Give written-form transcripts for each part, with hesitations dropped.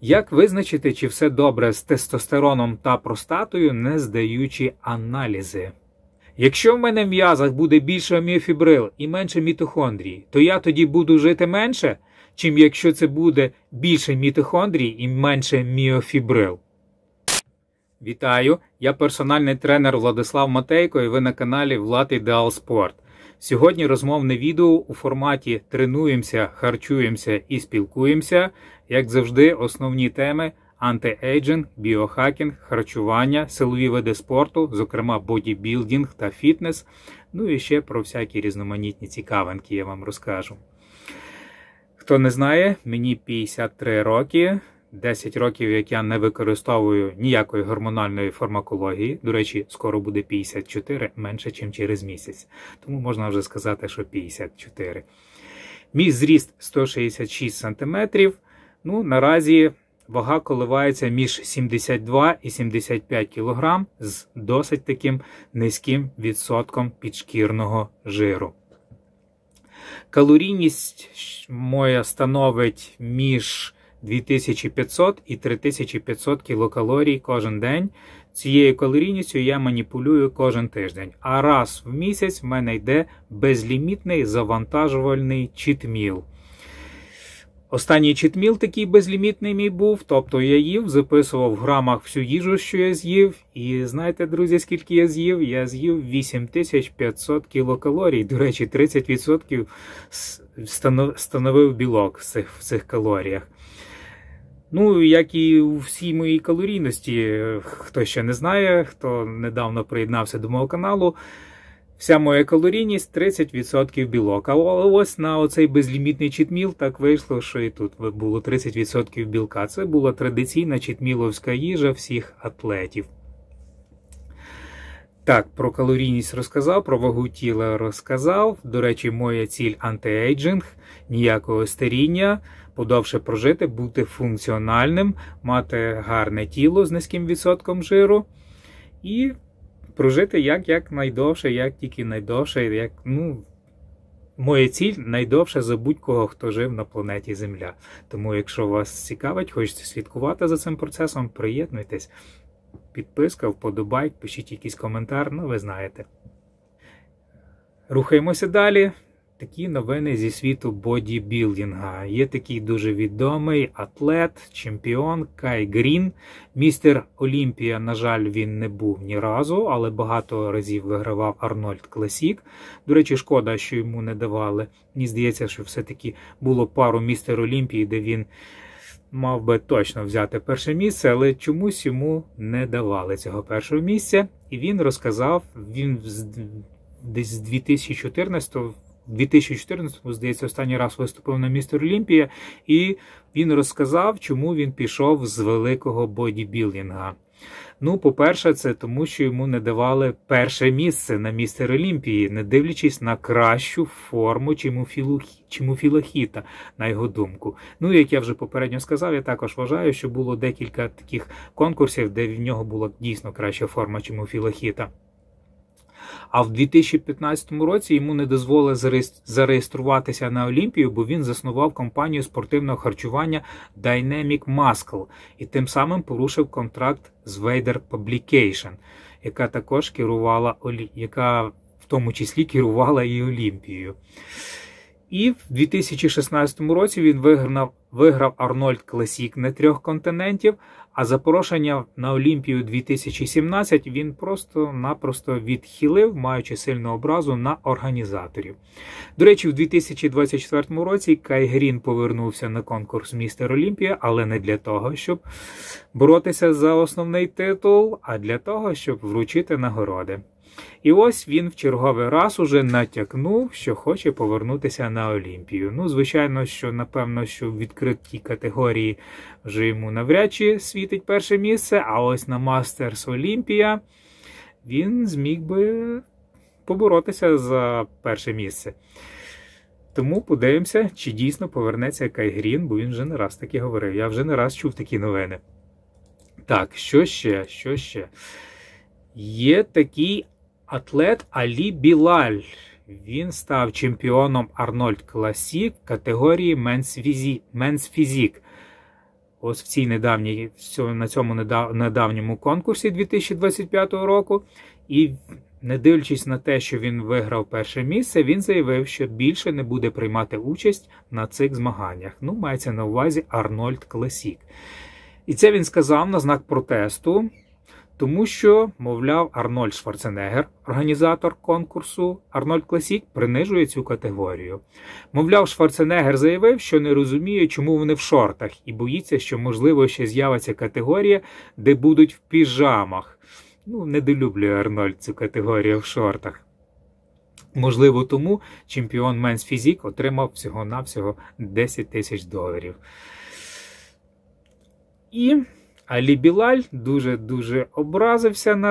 Як визначити, чи все добре з тестостероном та простатою, не здаючи аналізи? Якщо в мене в м'язах буде більше міофібрил і менше мітохондрій, то я тоді буду жити менше, чим якщо це буде більше мітохондрій і менше міофібрил? Вітаю! Я персональний тренер Владислав Матейко і ви на каналі Влад Ідеал Спорт. Сьогодні розмовне відео у форматі «Тренуємося, харчуємося і спілкуємося». Як завжди, основні теми – антиейджинг, біохакінг, харчування, силові види спорту, зокрема бодібілдинг та фітнес. Ну і ще про всякі різноманітні цікавинки я вам розкажу. Хто не знає, мені 53 роки. 10 років, як я не використовую ніякої гормональної фармакології. До речі, скоро буде 54, менше, ніж через місяць. Тому можна вже сказати, що 54. Мій зріст 166 см. Ну, наразі вага коливається між 72 і 75 кг з досить таким низьким відсотком підшкірного жиру. Калорійність моя становить між 2500 і 3500 кілокалорій кожен день. Цією калорійністю я маніпулюю кожен тиждень. А раз в місяць в мене йде безлімітний завантажувальний читміл. Останній читміл такий безлімітний мій був, тобто я їв, записував в грамах всю їжу, що я з'їв. І знаєте, друзі, скільки я з'їв? Я з'їв 8500 кілокалорій. До речі, 30% становив білок в цих калоріях. Ну, як і у всій моїй калорійності, хто ще не знає, хто недавно приєднався до мого каналу, вся моя калорійність 30% білок. А ось на оцей безлімітний читміл так вийшло, що і тут було 30% білка. Це була традиційна читміловська їжа всіх атлетів. Так, про калорійність розказав, про вагу тіла розказав. До речі, моя ціль антиейджинг, ніякого старіння, подовше прожити, бути функціональним, мати гарне тіло з низьким відсотком жиру і прожити як найдовше, як тільки найдовше, моя ціль найдовше за будь-кого, хто жив на планеті Земля. Тому, якщо вас цікавить, хочете слідкувати за цим процесом, приєднуйтесь. Підписка, вподобайк, пишіть якийсь коментар, ви знаєте. Рухаємося далі. Такі новини зі світу бодібілдинга. Є такий дуже відомий атлет, чемпіон Кай Грін. Містер Олімпія, на жаль, він не був ні разу, але багато разів вигравав Арнольд Класік. До речі, шкода, що йому не давали. Мені здається, що все-таки було пару містер Олімпії, де він мав би точно взяти перше місце, але чомусь йому не давали цього першого місця. І він розказав, він десь з 2014-му, здається, останній раз виступив на містер Олімпія, і він розказав, чому він пішов з великого бодібілдинга. Ну, по-перше, це тому, що йому не давали перше місце на містер Олімпії, не дивлячись на кращу форму Чимофіла Хіта, на його думку. Ну, як я вже попередньо сказав, я також вважаю, що було декілька таких конкурсів, де в нього була дійсно краща форма Чимофіла Хіта. А в 2015 році йому не дозволили зареєструватися на Олімпію, бо він заснував компанію спортивного харчування Dynamic Muscle і тим самим порушив контракт з Vader Publication, яка також яка в тому числі керувала і Олімпією. І в 2016 році він виграв Арнольд Класік на 3 континентів, а запрошення на Олімпію 2017 він просто-напросто відхилив, маючи сильну образу на організаторів. До речі, в 2024 році Кай Грін повернувся на конкурс Містер Олімпія, але не для того, щоб боротися за основний титул, а для того, щоб вручити нагороди. І ось він в черговий раз уже натякнув, що хоче повернутися на Олімпію. Ну, звичайно, що, напевно, що в відкритій категорії вже йому навряд чи світить перше місце, а ось на Мастерс Олімпія він зміг би поборотися за перше місце. Тому подивимося, чи дійсно повернеться Кай Грін, бо він вже не раз таки говорив. Я вже не раз чув такі новини. Так, що ще? Є такий атлет Алі Білаль. Він став чемпіоном Арнольд Класік в категорії Men's Physique. ось на цьому недавньому конкурсі 2025 року. І не дивлячись на те, що він виграв перше місце, він заявив, що більше не буде приймати участь на цих змаганнях. Ну, мається на увазі Арнольд Класік. І це він сказав на знак протесту, тому що, мовляв, Арнольд Шварценеггер, організатор конкурсу Арнольд Класік, принижує цю категорію. Мовляв, Шварценеггер заявив, що не розуміє, чому вони в шортах, і боїться, що, можливо, ще з'явиться категорія, де будуть в піжамах. Ну, недолюблює Арнольд цю категорію в шортах. Можливо, тому чемпіон Men's Physique отримав всього-навсього $10 тисяч. І Алі Білаль дуже-дуже образився на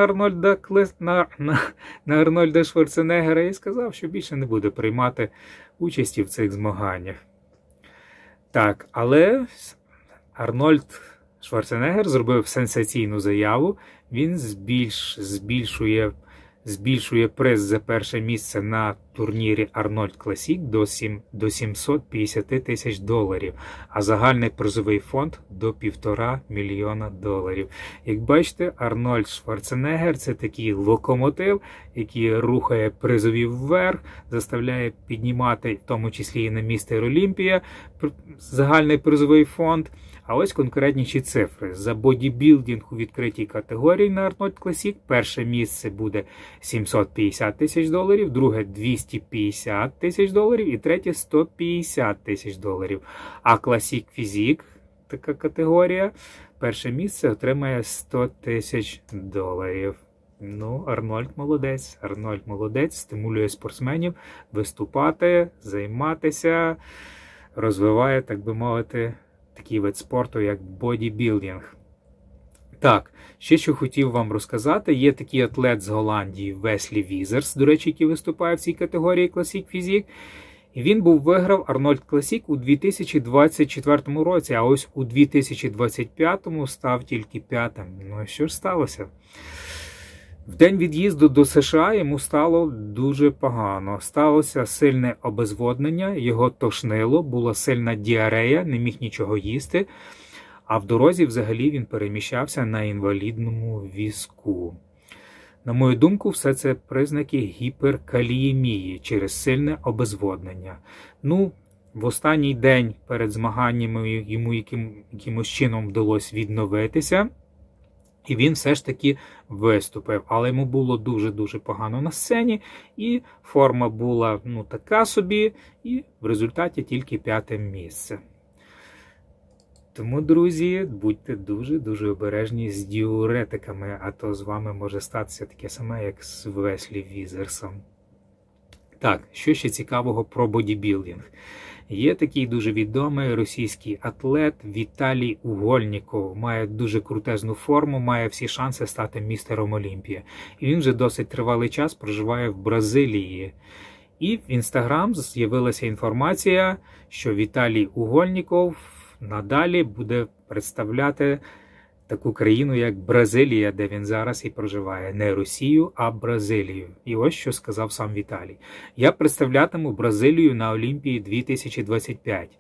Арнольда Шварценеггера і сказав, що більше не буде приймати участі в цих змаганнях. Так, але Арнольд Шварценеггер зробив сенсаційну заяву. Він збільшує приз за перше місце на турнірі Арнольд Класік до $750 тисяч, а загальний призовий фонд до $1,5 мільйона. Як бачите, Арнольд Шварценеггер – це такий локомотив, який рухає призові вверх, заставляє піднімати, в тому числі і на містер Олімпія, загальний призовий фонд. А ось конкретніші цифри. За бодібілдинг у відкритій категорії на Арнольд Класік перше місце буде $750 тисяч, друге $250 тисяч і третє $150 тисяч. А Класік Фізік, така категорія, перше місце отримає $100 тисяч. Ну, Арнольд молодець, стимулює спортсменів виступати, займатися, розвиває, так би мовити, такий вид спорту, як бодібілдинг. Так, ще що хотів вам розказати, є такий атлет з Голландії Веслі Візерс, до речі, який виступає в цій категорії Класік Фізік. І він виграв Арнольд Класік у 2024 році, а ось у 2025 став тільки п'ятим. Ну, що ж сталося? В день від'їзду до США йому стало дуже погано. Сталося сильне обезводнення, його тошнило, була сильна діарея, не міг нічого їсти. А в дорозі взагалі він переміщався на інвалідному візку. На мою думку, все це признаки гіперкаліємії через сильне обезводнення. Ну, в останній день перед змаганнями йому якимось чином вдалося відновитися. І він все ж таки виступив, але йому було дуже-дуже погано на сцені, і форма була, така собі, і в результаті тільки п'яте місце. Тому, друзі, будьте дуже-дуже обережні з діуретиками, а то з вами може статися таке саме, як з Веслі Візерсом. Так, що ще цікавого про бодібілдинг? Є такий дуже відомий російський атлет Віталій Угольніков. Має дуже крутезну форму, має всі шанси стати містером Олімпія. І він вже досить тривалий час проживає в Бразилії. І в Інстаграм з'явилася інформація, що Віталій Угольніков надалі буде представляти таку країну, як Бразилія, де він зараз і проживає. Не Росію, а Бразилію. І ось що сказав сам Віталій. Я представлятиму Бразилію на Олімпії 2025.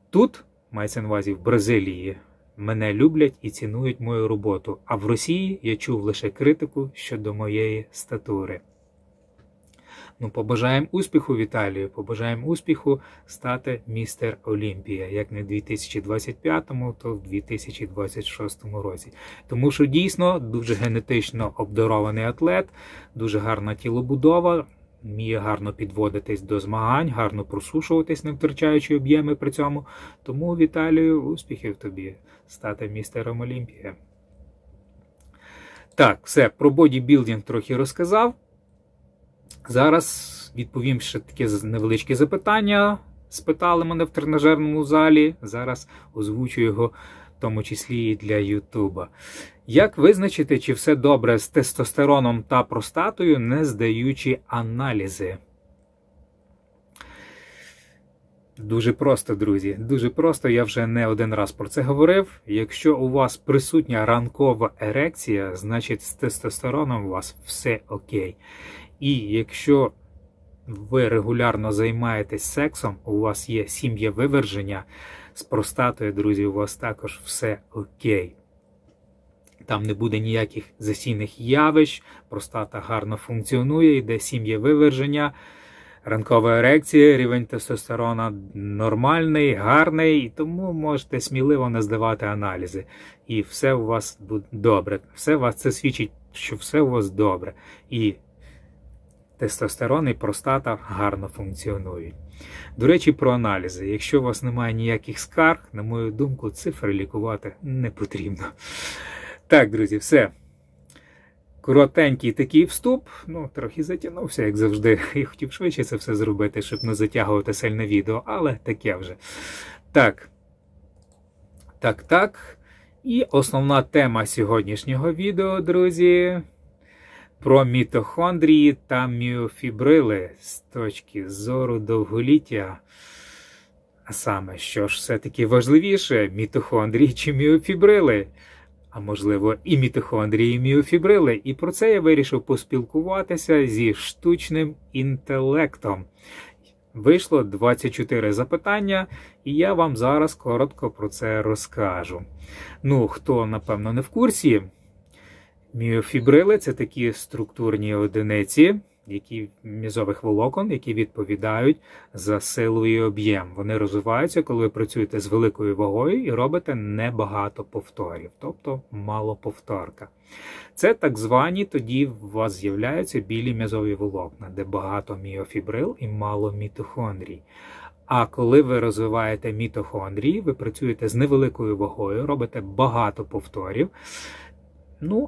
Тут, мається на увазі, в Бразилії, мене люблять і цінують мою роботу. А в Росії я чув лише критику щодо моєї статури. Побажаємо успіху Віталію, побажаємо успіху стати містер Олімпія, як не в 2025-му, то в 2026 році. Тому що дійсно дуже генетично обдарований атлет, дуже гарна тілобудова, вміє гарно підводитись до змагань, гарно просушуватись, не втрачаючи об'єми при цьому. Тому, Віталію, успіхів тобі стати містером Олімпія. Так, все, про бодібілдинг трохи розказав. Зараз відповім ще таке невеличке запитання. Спитали мене в тренажерному залі. Зараз озвучу його, в тому числі і для Ютуба. Як визначити, чи все добре з тестостероном та простатою, не здаючи аналізи? Дуже просто, друзі. Дуже просто, я вже не один раз про це говорив. Якщо у вас присутня ранкова ерекція, значить з тестостероном у вас все окей. І якщо ви регулярно займаєтесь сексом, у вас є сім'євиверження, З простатою, друзі, у вас також все окей. Там не буде ніяких засійних явищ, простата гарно функціонує, йде сім'євиверження, ранкова ерекція, рівень тестостерона нормальний, гарний, і тому можете сміливо не здавати аналізи. І все у вас буде добре. Це свідчить, що все у вас добре. І тестостерон і простата гарно функціонують. До речі, про аналізи. Якщо у вас немає ніяких скарг, на мою думку, цифри лікувати не потрібно. Так, друзі, все. Коротенький такий вступ, трохи затягнувся, як завжди. Я хотів швидше це все зробити, щоб не затягувати сильне відео, але таке вже. Так. І основна тема сьогоднішнього відео, друзі, про мітохондрії та міофібрили з точки зору довголіття. А саме, що ж все-таки важливіше, мітохондрії чи міофібрили? А можливо і мітохондрії, і міофібрили. І про це я вирішив поспілкуватися зі штучним інтелектом. Вийшло 24 запитання, і я вам зараз коротко про це розкажу. Хто, напевно, не в курсі, міофібрили – це такі структурні одиниці, м'язових волокон, які відповідають за силу і об'єм. Вони розвиваються, коли ви працюєте з великою вагою і робите небагато повторів, тобто малоповторка. Це так звані, тоді у вас з'являються білі м'язові волокна, де багато міофібрил і мало мітохондрій. А коли ви розвиваєте мітохондрії, ви працюєте з невеликою вагою, робите багато повторів,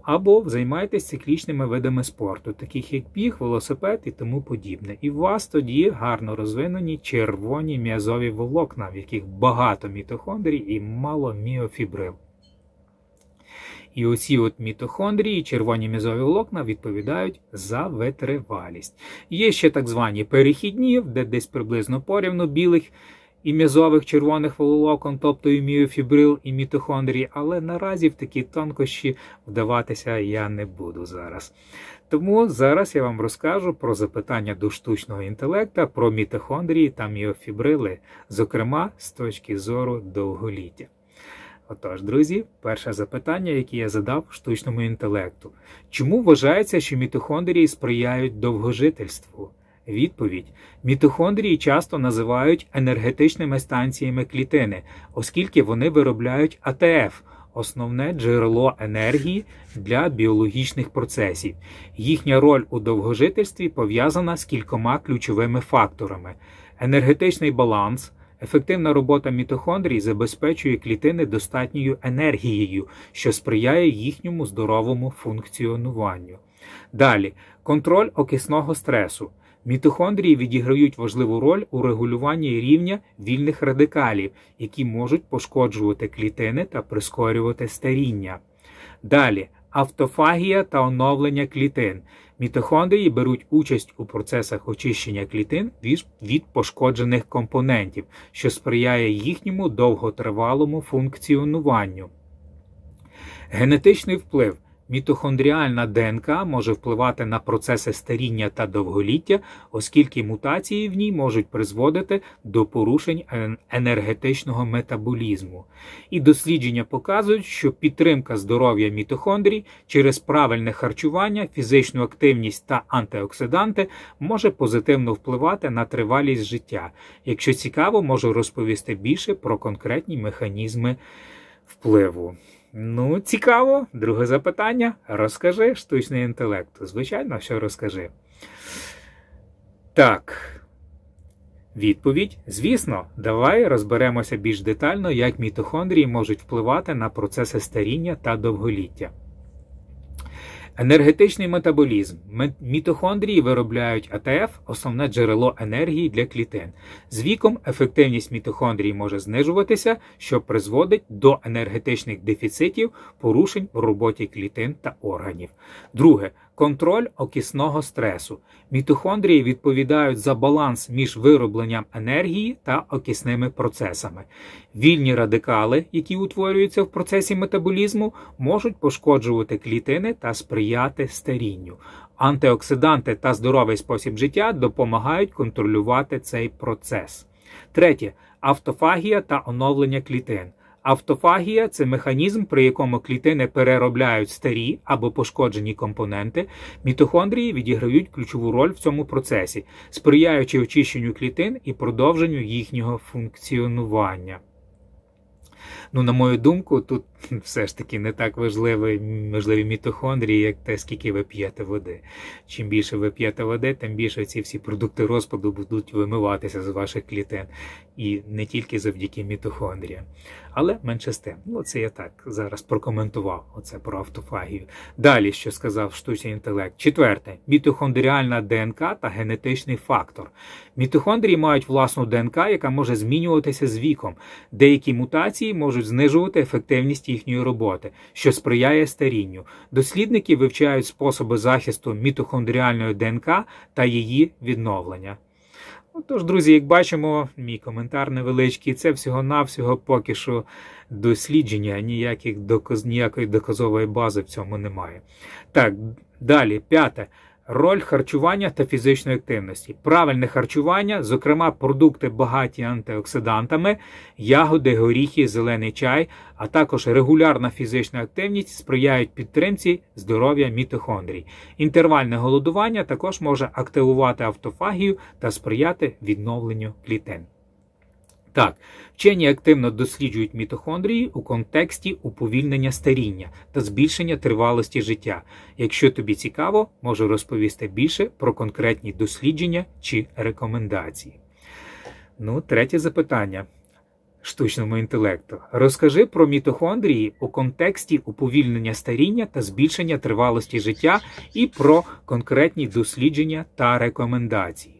або займаєтесь циклічними видами спорту, таких як біг, велосипед і тому подібне. І у вас тоді гарно розвинені червоні м'язові волокна, в яких багато мітохондрій і мало міофібрил. І оці мітохондрії, червоні м'язові волокна, відповідають за витривалість. Є ще так звані перехідні, де десь приблизно порівну білих і м'язових червоних волокон, тобто і міофібрил, і мітохондрій, але наразі в такі тонкощі вдаватися я не буду зараз. Тому зараз я вам розкажу про запитання до штучного інтелекта, про мітохондрії та міофібрили, зокрема з точки зору довголіття. Отож, друзі, перше запитання, яке я задав штучному інтелекту. Чому вважається, що мітохондрії сприяють довгожительству? Відповідь. Мітохондрії часто називають енергетичними станціями клітини, оскільки вони виробляють АТФ – основне джерело енергії для біологічних процесів. Їхня роль у довгожительстві пов'язана з кількома ключовими факторами. Енергетичний баланс. Ефективна робота мітохондрій забезпечує клітини достатньою енергією, що сприяє їхньому здоровому функціонуванню. Далі. Контроль окисного стресу. Мітохондрії відіграють важливу роль у регулюванні рівня вільних радикалів, які можуть пошкоджувати клітини та прискорювати старіння. Далі. Автофагія та оновлення клітин. Мітохондрії беруть участь у процесах очищення клітин від пошкоджених компонентів, що сприяє їхньому довготривалому функціонуванню. Генетичний вплив. Мітохондріальна ДНК може впливати на процеси старіння та довголіття, оскільки мутації в ній можуть призводити до порушень енергетичного метаболізму. І дослідження показують, що підтримка здоров'я мітохондрій через правильне харчування, фізичну активність та антиоксиданти може позитивно впливати на тривалість життя. Якщо цікаво, можу розповісти більше про конкретні механізми впливу. Цікаво. Друге запитання. Розкажи, штучний інтелект. Звичайно, що розкажи. Так. Відповідь. Звісно, давай розберемося більш детально, як мітохондрії можуть впливати на процеси старіння та довголіття. Енергетичний метаболізм. Мітохондрії виробляють АТФ – основне джерело енергії для клітин. З віком ефективність мітохондрій може знижуватися, що призводить до енергетичних дефіцитів, порушень в роботі клітин та органів. Друге. Контроль окисного стресу. Мітохондрії відповідають за баланс між виробленням енергії та окисними процесами. Вільні радикали, які утворюються в процесі метаболізму, можуть пошкоджувати клітини та сприяти старінню. Антиоксиданти та здоровий спосіб життя допомагають контролювати цей процес. Третє. Автофагія та оновлення клітин. Автофагія – це механізм, при якому клітини переробляють старі або пошкоджені компоненти. Мітохондрії відіграють ключову роль в цьому процесі, сприяючи очищенню клітин і продовженню їхнього функціонування. На мою думку, тут все ж таки не так важливі мітохондрії, як те, скільки ви п'єте води. Чим більше ви п'єте води, тим більше ці всі продукти розпаду будуть вимиватися з ваших клітин. І не тільки завдяки мітохондріям. Але менше з тим. Це я так зараз прокоментував, оце про автофагію. Далі, що сказав штучний інтелект. Четверте. Мітохондріальна ДНК та генетичний фактор. Мітохондрії мають власну ДНК, яка може змінюватися з віком. Деякі мутації можуть знижувати ефективність їхньої роботи, що сприяє старінню. Дослідники вивчають способи захисту мітохондріальної ДНК та її відновлення. Тож, друзі, як бачимо, мій коментар невеличкий, це всього-навсього поки що дослідження, ніякої доказової бази в цьому немає. Так, далі, п'яте. Роль харчування та фізичної активності. Правильне харчування, зокрема продукти багаті антиоксидантами, ягоди, горіхи, зелений чай, а також регулярна фізична активність сприяють підтримці здоров'я мітохондрій. Інтервальне голодування також може активувати автофагію та сприяти відновленню клітин. Так, вчені активно досліджують мітохондрії у контексті уповільнення старіння та збільшення тривалості життя. Якщо тобі цікаво, можу розповісти більше про конкретні дослідження чи рекомендації. Третє запитання штучному інтелекту. Розкажи про мітохондрії у контексті уповільнення старіння та збільшення тривалості життя і про конкретні дослідження та рекомендації.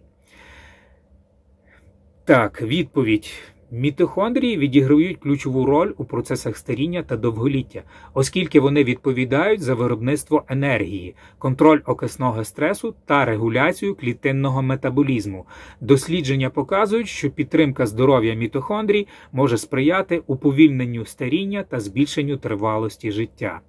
Так, відповідь. Мітохондрії відіграють ключову роль у процесах старіння та довголіття, оскільки вони відповідають за виробництво енергії, контроль окисного стресу та регуляцію клітинного метаболізму. Дослідження показують, що підтримка здоров'я мітохондрій може сприяти уповільненню старіння та збільшенню тривалості життя.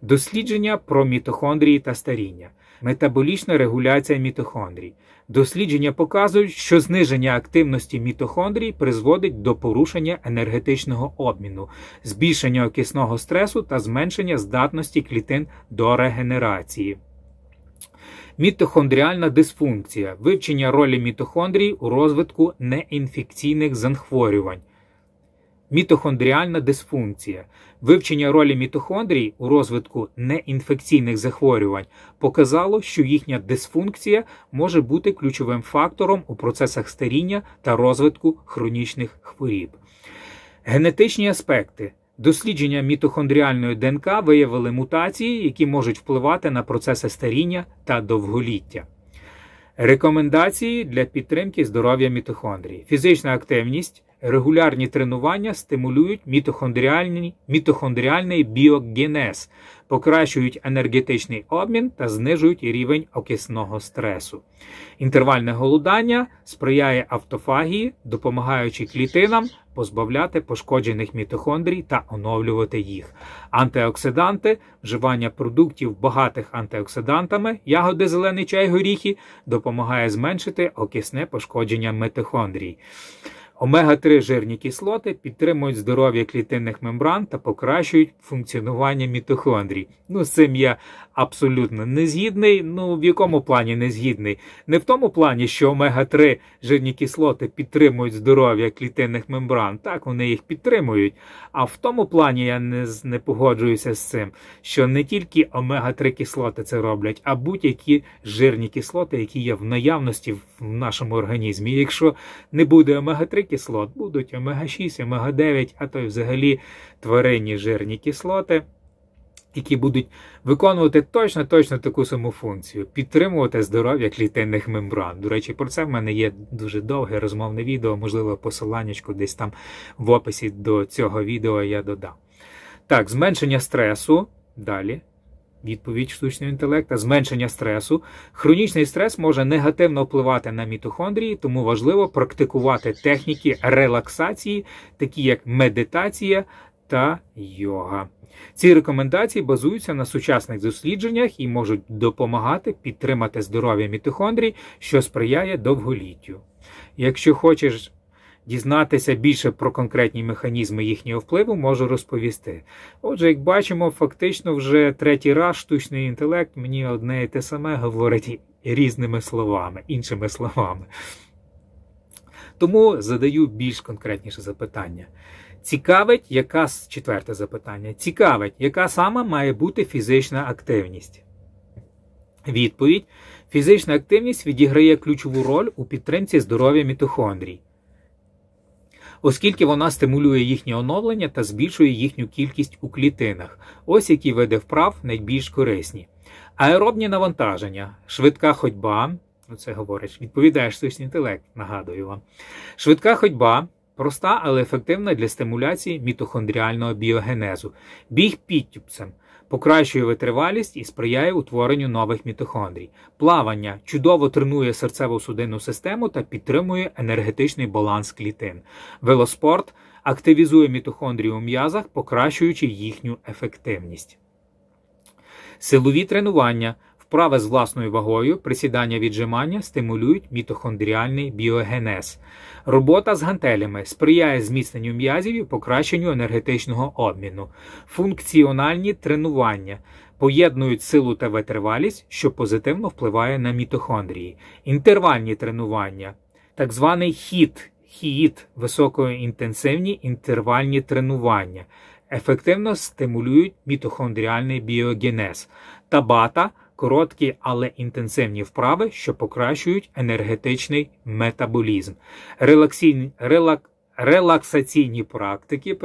Дослідження про мітохондрії та старіння. Метаболічна регуляція мітохондрій. Дослідження показують, що зниження активності мітохондрій призводить до порушення енергетичного обміну, збільшення окисного стресу та зменшення здатності клітин до регенерації. Мітохондріальна дисфункція. Вивчення ролі мітохондрій у розвитку неінфекційних захворювань. Мітохондріальна дисфункція. Вивчення ролі мітохондрій у розвитку неінфекційних захворювань показало, що їхня дисфункція може бути ключовим фактором у процесах старіння та розвитку хронічних хворіб. Генетичні аспекти. Дослідження мітохондріальної ДНК виявили мутації, які можуть впливати на процеси старіння та довголіття. Рекомендації для підтримки здоров'я мітохондрій. Фізична активність. Регулярні тренування стимулюють мітохондріальний біогенез, покращують енергетичний обмін та знижують рівень окисного стресу. Інтервальне голодання сприяє автофагії, допомагаючи клітинам позбавляти пошкоджених мітохондрій та оновлювати їх. Антиоксиданти, вживання продуктів багатих антиоксидантами, ягоди, зелений чай, горіхи, допомагає зменшити окисне пошкодження мітохондрій. Омега-3 жирні кислоти підтримують здоров'я клітинних мембран та покращують функціонування мітохондрій. З цим я абсолютно не згідний. В якому плані не згідний? Не в тому плані, що омега-3 жирні кислоти підтримують здоров'я клітинних мембран. Так, вони їх підтримують. А в тому плані я не погоджуюся з цим, що не тільки омега-3 кислоти це роблять, а будь-які жирні кислоти, які є в наявності в нашому організмі. Якщо не буде омега-3 кислот, будуть омега-6, омега-9, а то й взагалі тваринні жирні кислоти, які будуть виконувати точно таку саму функцію – підтримувати здоров'я клітинних мембран. До речі, про це в мене є дуже довге розмовне відео, можливо, посиланнячку десь там в описі до цього відео я додам. Так, зменшення стресу. Далі. Відповідь штучного інтелекту. Зменшення стресу. Хронічний стрес може негативно впливати на мітохондрії, тому важливо практикувати техніки релаксації, такі як медитація та йога. Ці рекомендації базуються на сучасних дослідженнях і можуть допомагати підтримати здоров'я мітохондрій, що сприяє довголіттю. Якщо хочеш дізнатися більше про конкретні механізми їхнього впливу, можу розповісти. Отже, як бачимо, фактично вже третій раз штучний інтелект мені одне і те саме говорить різними словами, іншими словами. Тому задаю більш конкретніше запитання. Четверте запитання. Цікавить, яка саме має бути фізична активність? Відповідь. Фізична активність відіграє ключову роль у підтримці здоров'я мітохондрій, оскільки вона стимулює їхнє оновлення та збільшує їхню кількість у клітинах. Ось які види вправ найбільш корисні. Аеробні навантаження, швидка ходьба, це говорить, відповідає штучний інтелект, нагадую вам. Швидка ходьба проста, але ефективна для стимуляції мітохондріального біогенезу. Біг підтюпцем покращує витривалість і сприяє утворенню нових мітохондрій. Плавання чудово тренує серцево-судинну систему та підтримує енергетичний баланс клітин. Велоспорт активізує мітохондрії у м'язах, покращуючи їхню ефективність. Силові тренування, вправи з власною вагою, присідання-віджимання стимулюють мітохондріальний біогенез. Робота з гантелями сприяє зміцненню м'язів і покращенню енергетичного обміну. Функціональні тренування поєднують силу та витривалість, що позитивно впливає на мітохондрії. Інтервальні тренування, так званий HIIT, високоінтенсивні інтервальні тренування, ефективно стимулюють мітохондріальний біогенез. Табата – короткі, але інтенсивні вправи, що покращують енергетичний метаболізм. Релаксаційні практики,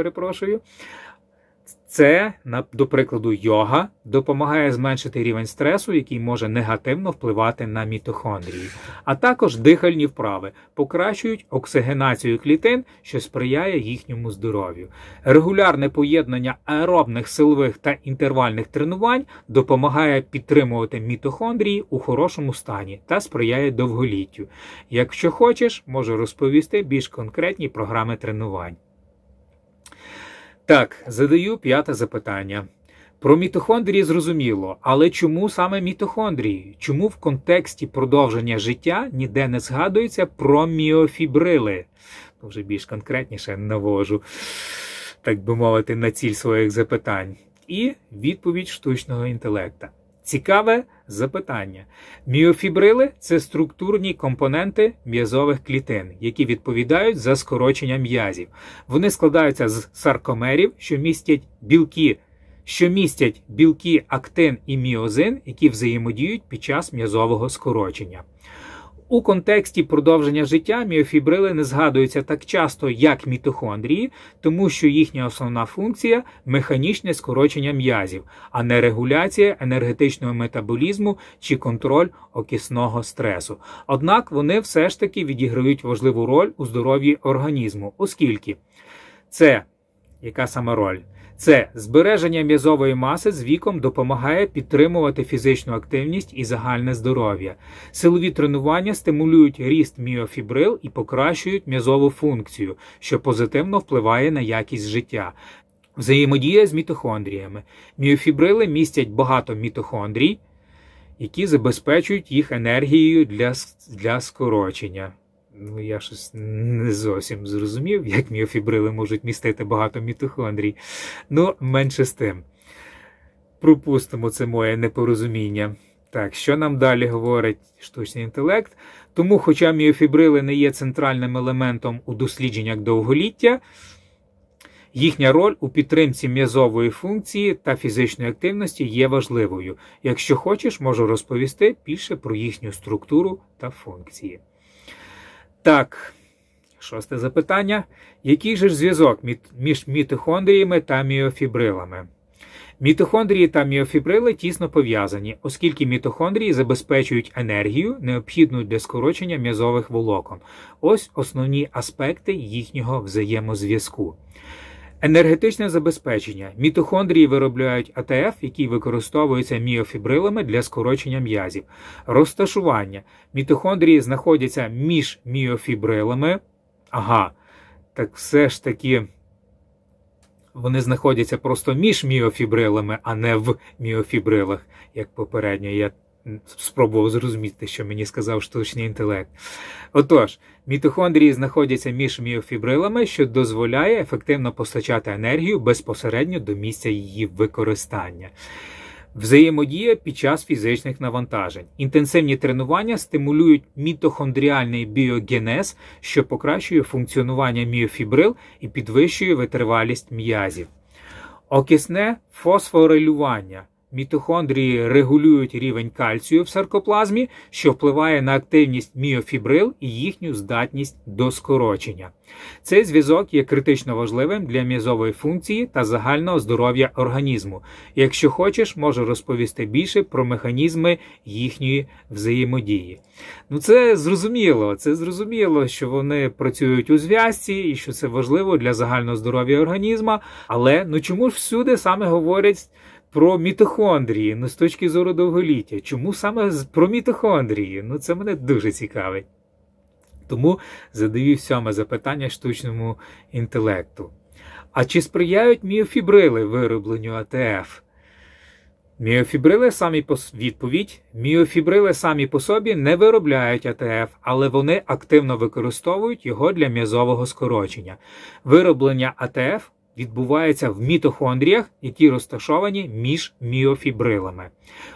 це, до прикладу, йога, допомагає зменшити рівень стресу, який може негативно впливати на мітохондрії. А також дихальні вправи покращують оксигенацію клітин, що сприяє їхньому здоров'ю. Регулярне поєднання аеробних, силових та інтервальних тренувань допомагає підтримувати мітохондрії у хорошому стані та сприяє довголіттю. Якщо хочеш, можу розповісти більш конкретні програми тренувань. Так, задаю п'яте запитання. Про мітохондрії зрозуміло, але чому саме мітохондрії? Чому в контексті продовження життя ніде не згадується про міофібрили? Вже більш конкретніше навожу, так би мовити, на ціль своїх запитань. І відповідь штучного інтелекта. Цікаве запитання. Міофібрили – це структурні компоненти м'язових клітин, які відповідають за скорочення м'язів. Вони складаються з саркомерів, що містять білки актин і міозин, які взаємодіють під час м'язового скорочення. У контексті продовження життя міофібрили не згадуються так часто, як мітохондрії, тому що їхня основна функція – механічне скорочення м'язів, а не регуляція енергетичного метаболізму чи контроль окисного стресу. Однак вони все ж таки відіграють важливу роль у здоров'ї організму, оскільки яка саме роль? Це збереження м'язової маси з віком допомагає підтримувати фізичну активність і загальне здоров'я. Силові тренування стимулюють ріст міофібрил і покращують м'язову функцію, що позитивно впливає на якість життя. Взаємодія з мітохондріями. Міофібрили містять багато мітохондрій, які забезпечують їх енергією для скорочення. Я щось не зовсім зрозумів, як міофібрили можуть містити багато мітохондрій. Менше з тим. Пропустимо це моє непорозуміння. Так, що нам далі говорить штучний інтелект? Тому, хоча міофібрили не є центральним елементом у дослідженнях довголіття, їхня роль у підтримці м'язової функції та фізичної активності є важливою. Якщо хочеш, можу розповісти більше про їхню структуру та функції. Так, шосте запитання. Який же ж зв'язок між мітохондріями та міофібрилами? Мітохондрії та міофібрили тісно пов'язані, оскільки мітохондрії забезпечують енергію, необхідну для скорочення м'язових волокон. Ось основні аспекти їхнього взаємозв'язку. Енергетичне забезпечення. Мітохондрії виробляють АТФ, який використовується міофібрилами для скорочення м'язів. Розташування. Мітохондрії знаходяться між міофібрилами. Так все ж таки вони знаходяться просто між міофібрилами, а не в міофібрилах, як попередньо я спробував зрозуміти, що мені сказав штучний інтелект. Отож, мітохондрії знаходяться між міофібрилами, що дозволяє ефективно постачати енергію безпосередньо до місця її використання. Взаємодія під час фізичних навантажень. Інтенсивні тренування стимулюють мітохондріальний біогенез, що покращує функціонування міофібрил і підвищує витривалість м'язів. Окисне фосфорилювання. Мітохондрії регулюють рівень кальцію в саркоплазмі, що впливає на активність міофібрил і їхню здатність до скорочення. Цей зв'язок є критично важливим для м'язової функції та загального здоров'я організму. Якщо хочеш, можу розповісти більше про механізми їхньої взаємодії. Це зрозуміло, що вони працюють у зв'язці і що це важливо для загального здоров'я організму, але чому ж всюди саме говорять про мітохондрії, з точки зору довголіття? Чому саме про мітохондрії? Це мене дуже цікавить. Тому задаю 7 запитання штучному інтелекту. А чи сприяють міофібрили виробленню АТФ? Міофібрили самі по собі не виробляють АТФ, але вони активно використовують його для м'язового скорочення. Вироблення АТФ відбувається в мітохондріях, які розташовані між міофібрилами.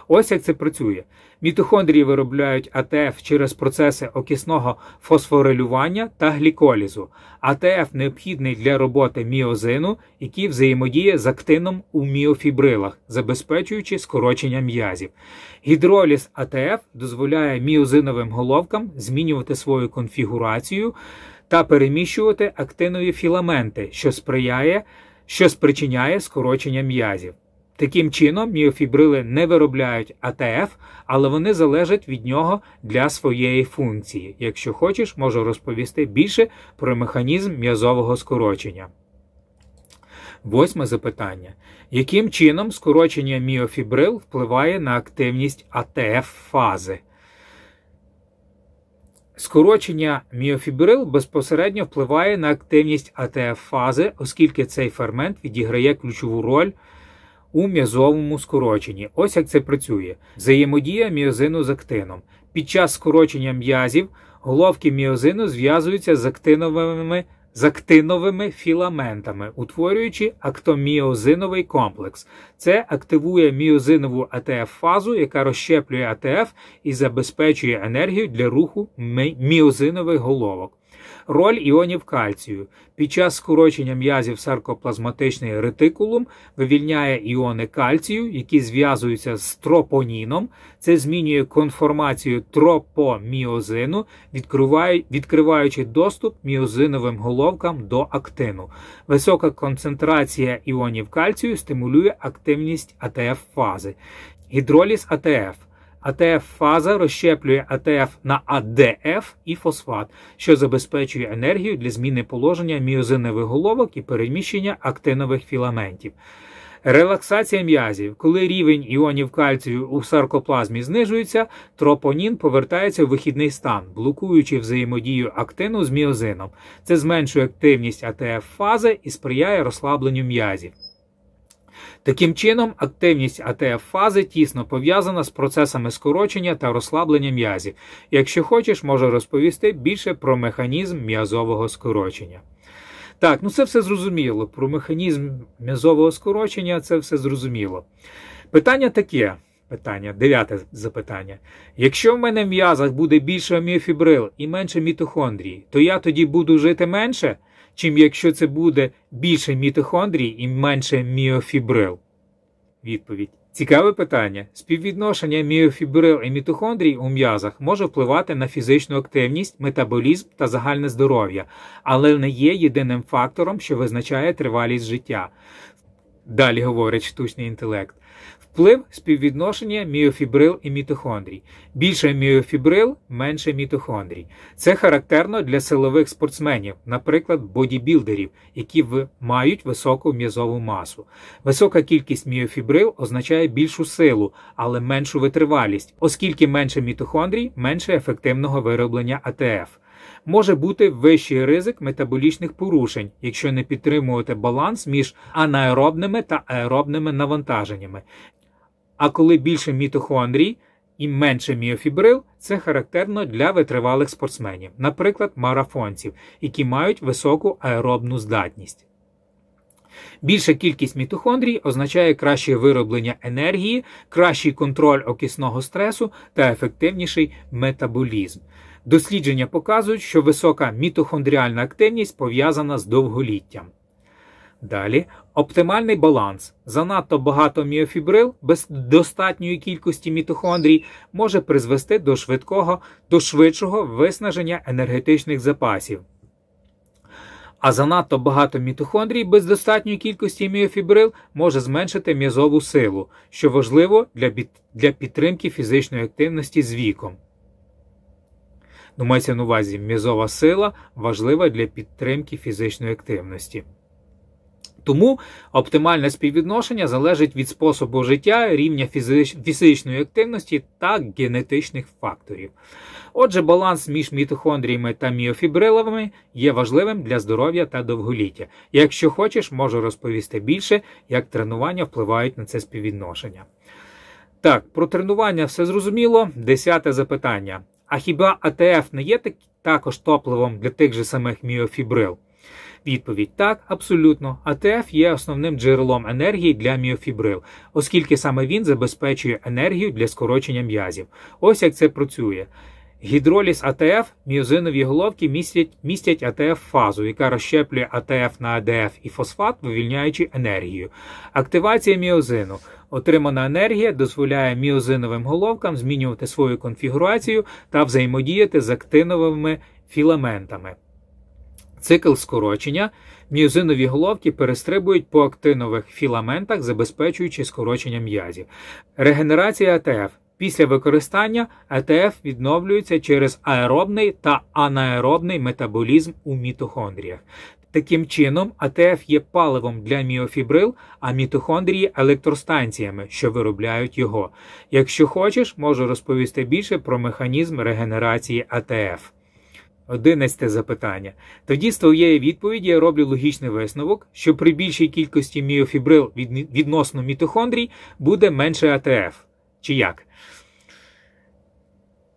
Ось як це працює. Мітохондрії виробляють АТФ через процеси окисного фосфорилювання та гліколізу. АТФ необхідний для роботи міозину, який взаємодіє з актином у міофібрилах, забезпечуючи скорочення м'язів. Гідроліз АТФ дозволяє міозиновим головкам змінювати свою конфігурацію та переміщувати актинові філаменти, що спричиняє скорочення м'язів. Таким чином, міофібрили не виробляють АТФ, але вони залежать від нього для своєї функції. Якщо хочеш, можу розповісти більше про механізм м'язового скорочення. 8 запитання. Яким чином скорочення міофібрил впливає на активність АТФ-фази? Скорочення міофібрил безпосередньо впливає на активність АТФ-фази, оскільки цей фермент відіграє ключову роль у м'язовому скороченні. Ось як це працює. Взаємодія міозину з актином. Під час скорочення м'язів головки міозину зв'язуються з актиновими філаментами, утворюючи актоміозиновий комплекс. Це активує міозинову АТФ-фазу, яка розщеплює АТФ і забезпечує енергію для руху міозинових головок. Роль іонів кальцію. Під час скорочення м'язів саркоплазматичний ретикулум вивільняє іони кальцію, які зв'язуються з тропоніном. Це змінює конформацію тропоміозину, відкриваючи доступ міозиновим головкам до актину. Висока концентрація іонів кальцію стимулює активність АТФ-фази. Гідроліз АТФ. АТФ-фаза розщеплює АТФ на АДФ і фосфат, що забезпечує енергію для зміни положення міозинових головок і переміщення актинових філаментів. Релаксація м'язів. Коли рівень іонів кальцію у саркоплазмі знижується, тропонін повертається у вихідний стан, блокуючи взаємодію актину з міозином. Це зменшує активність АТФ-фази і сприяє розслабленню м'язів. Таким чином, активність АТФ-фази тісно пов'язана з процесами скорочення та розслаблення м'язів. Якщо хочеш, можу розповісти більше про механізм м'язового скорочення. Так, це все зрозуміло. Про механізм м'язового скорочення це все зрозуміло. Питання таке. 9 запитання. Якщо в мене в м'язах буде більше міофібрил і менше мітохондрій, то я тоді буду жити менше? Чим якщо це буде більше мітохондрій і менше міофібрил? Відповідь. Цікаве питання. Співвідношення міофібрил і мітохондрій у м'язах може впливати на фізичну активність, метаболізм та загальне здоров'я, але не є єдиним фактором, що визначає тривалість життя. Далі говорить штучний інтелект. Вплив співвідношення міофібрил і мітохондрій. Більше міофібрил, менше мітохондрій. Це характерно для силових спортсменів, наприклад, бодібілдерів, які мають високу м'язову масу. Висока кількість міофібрил означає більшу силу, але меншу витривалість, оскільки менше мітохондрій, менше ефективного вироблення АТФ. Може бути вищий ризик метаболічних порушень, якщо не підтримувати баланс між анаеробними та аеробними навантаженнями. А коли більше мітохондрій і менше міофібрил – це характерно для витривалих спортсменів, наприклад, марафонців, які мають високу аеробну здатність. Більша кількість мітохондрій означає краще вироблення енергії, кращий контроль окисного стресу та ефективніший метаболізм. Дослідження показують, що висока мітохондріальна активність пов'язана з довголіттям. Далі, оптимальний баланс. Занадто багато міофібрил без достатньої кількості мітохондрій може призвести до швидшого виснаження енергетичних запасів. А занадто багато мітохондрій без достатньої кількості міофібрил може зменшити м'язову силу, що важливо для підтримки фізичної активності з віком. Мається на увазі, м'язова сила важлива для підтримки фізичної активності. Тому оптимальне співвідношення залежить від способу життя, рівня фізичної активності та генетичних факторів. Отже, баланс між мітохондріями та міофібрилами є важливим для здоров'я та довголіття. Якщо хочеш, можу розповісти більше, як тренування впливають на це співвідношення. Так, про тренування все зрозуміло. 10-те запитання. А хіба АТФ не є також топливом для тих же самих міофібрил? Відповідь – так, абсолютно. АТФ є основним джерелом енергії для міофібрил, оскільки саме він забезпечує енергію для скорочення м'язів. Ось як це працює. Гідроліз АТФ, міозинові головки містять АТФ-фазу, яка розщеплює АТФ на АДФ і фосфат, вивільняючи енергію. Активація міозину. Отримана енергія дозволяє міозиновим головкам змінювати свою конфігурацію та взаємодіяти з актиновими філаментами. Цикл скорочення. Міозинові головки перестрибують по актинових філаментах, забезпечуючи скорочення м'язів. Регенерація АТФ. Після використання АТФ відновлюється через аеробний та анаеробний метаболізм у мітохондріях. Таким чином, АТФ є паливом для міофібрил, а мітохондрії – електростанціями, що виробляють його. Якщо хочеш, можу розповісти більше про механізм регенерації АТФ. 11-те запитання. Тоді з твоєї відповіді я роблю логічний висновок, що при більшій кількості міофібрил відносно мітохондрій буде менше АТФ. Чи як?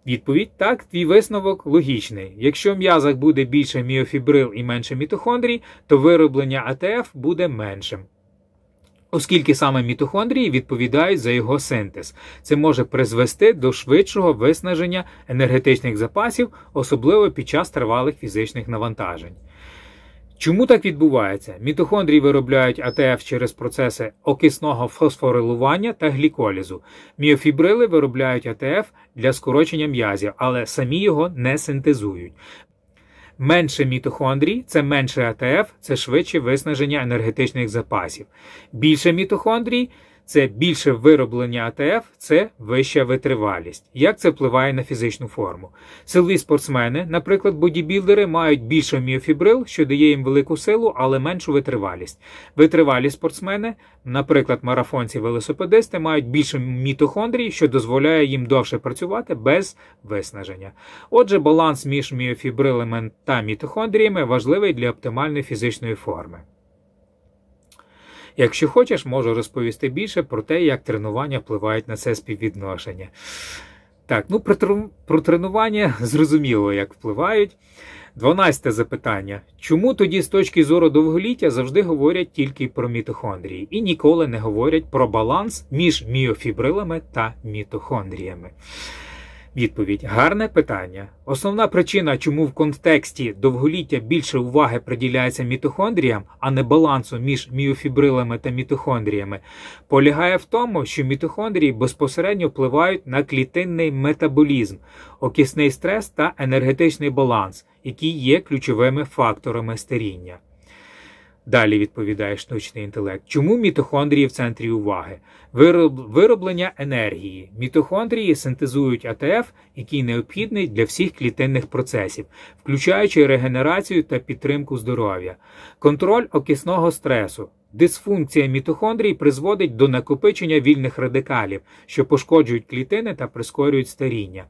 Відповідь – так, твій висновок логічний. Якщо в м'язах буде більше міофібрил і менше мітохондрій, то вироблення АТФ буде меншим. Оскільки саме мітохондрії відповідають за його синтез. Це може призвести до швидшого виснаження енергетичних запасів, особливо під час тривалих фізичних навантажень. Чому так відбувається? Мітохондрії виробляють АТФ через процеси окисного фосфорилування та гліколізу. Міофібрили виробляють АТФ для скорочення м'язів, але самі його не синтезують. Менше мітохондрій – це менше АТФ, це швидше виснаження енергетичних запасів. Більше мітохондрій – це більше вироблення АТФ, це вища витривалість. Як це впливає на фізичну форму? Силові спортсмени, наприклад, бодібілдери, мають більше міофібрил, що дає їм велику силу, але меншу витривалість. Витривалі спортсмени, наприклад, марафонці-велосипедисти, мають більше мітохондрій, що дозволяє їм довше працювати без виснаження. Отже, баланс між міофібрилами та мітохондріями важливий для оптимальної фізичної форми. Якщо хочеш, можу розповісти більше про те, як тренування впливають на це співвідношення. Так, про тренування зрозуміло, як впливають. 12-те запитання. Чому тоді з точки зору довголіття завжди говорять тільки про мітохондрії і ніколи не говорять про баланс між міофібрилами та мітохондріями? Відповідь. Гарне питання. Основна причина, чому в контексті довголіття більше уваги приділяється мітохондріям, а не балансу між міофібрилами та мітохондріями, полягає в тому, що мітохондрії безпосередньо впливають на клітинний метаболізм, окисний стрес та енергетичний баланс, які є ключовими факторами старіння. Далі відповідає штучний інтелект. Чому мітохондрії в центрі уваги? Вироблення енергії. Мітохондрії синтезують АТФ, який необхідний для всіх клітинних процесів, включаючи регенерацію та підтримку здоров'я. Контроль окисного стресу. Дисфункція мітохондрій призводить до накопичення вільних радикалів, що пошкоджують клітини та прискорюють старіння.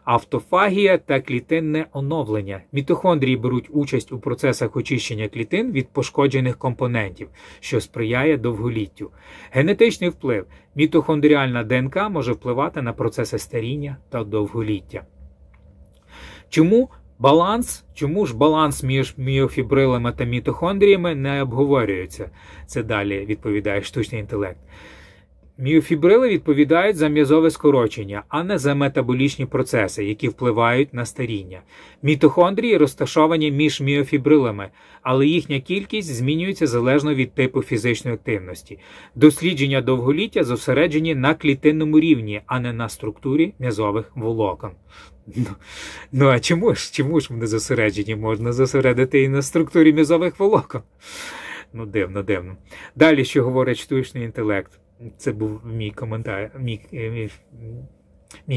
автофагія та клітинне оновлення. Мітохондрії беруть участь у процесах очищення клітин від пошкоджених компонентів, що сприяє довголіттю. Генетичний вплив. Мітохондріальна ДНК може впливати на процеси старіння та довголіття. Чому ж баланс між міофібрилами та мітохондріями не обговорюється? Це далі відповідає штучний інтелект. Міофібрили відповідають за м'язове скорочення, а не за метаболічні процеси, які впливають на старіння. Мітохондрії розташовані між міофібрилами, але їхня кількість змінюється залежно від типу фізичної активності. Дослідження довголіття зосереджені на клітинному рівні, а не на структурі м'язових волокон. А чому ж вони зосереджені? Можна зосередити і на структурі м'язових волокон. Дивно. Далі, що говорить штучний інтелект. Це був мій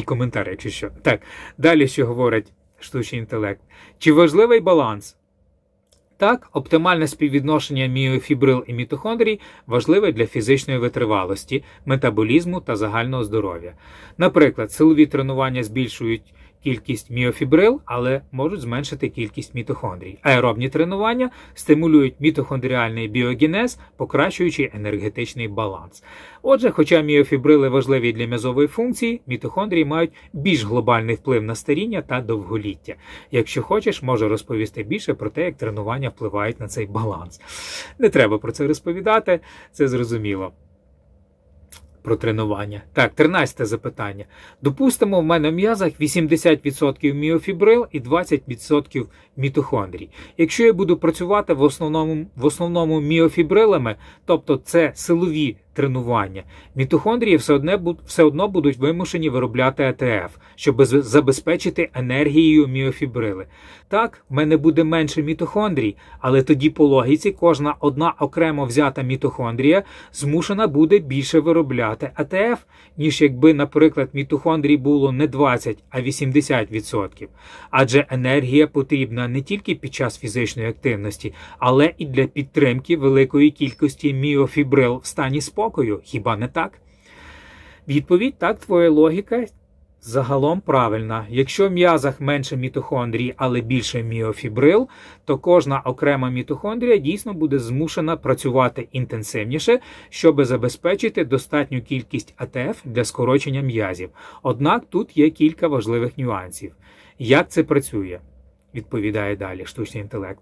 коментар, якщо що. Так, далі, що говорить штучний інтелект. Чи важливий баланс? Так, оптимальне співвідношення міофібрил і мітохондрій важливе для фізичної витривалості, метаболізму та загального здоров'я. Наприклад, силові тренування збільшують кількість міофібрил, але можуть зменшити кількість мітохондрій. Аеробні тренування стимулюють мітохондріальний біогенез, покращуючи енергетичний баланс. Отже, хоча міофібрили важливі для м'язової функції, мітохондрії мають більш глобальний вплив на старіння та довголіття. Якщо хочеш, можу розповісти більше про те, як тренування впливають на цей баланс. Не треба про це розповідати, це зрозуміло. Про тренування. Так, 13 запитання. Допустимо, в мене в м'язах 80% міофібрил і 20% мітохондрій. Якщо я буду працювати в основному міофібрилами, тобто це силові тренування, мітохондрії все одно будуть вимушені виробляти АТФ, щоб забезпечити енергією міофібрили. Так, в мене буде менше мітохондрій, але тоді по логіці кожна одна окремо взята мітохондрія змушена буде більше виробляти АТФ, ніж якби, наприклад, мітохондрій було не 20, а 80%. Адже енергія потрібна не тільки під час фізичної активності, але і для підтримки великої кількості міофібрил в стані спокою. Хіба не так? Відповідь: так, твоя логіка загалом правильна. Якщо в м'язах менше мітохондрій, але більше міофібрил, то кожна окрема мітохондрія дійсно буде змушена працювати інтенсивніше, щоб забезпечити достатню кількість АТФ для скорочення м'язів. Однак тут є кілька важливих нюансів. Як це працює? Відповідає далі штучний інтелект.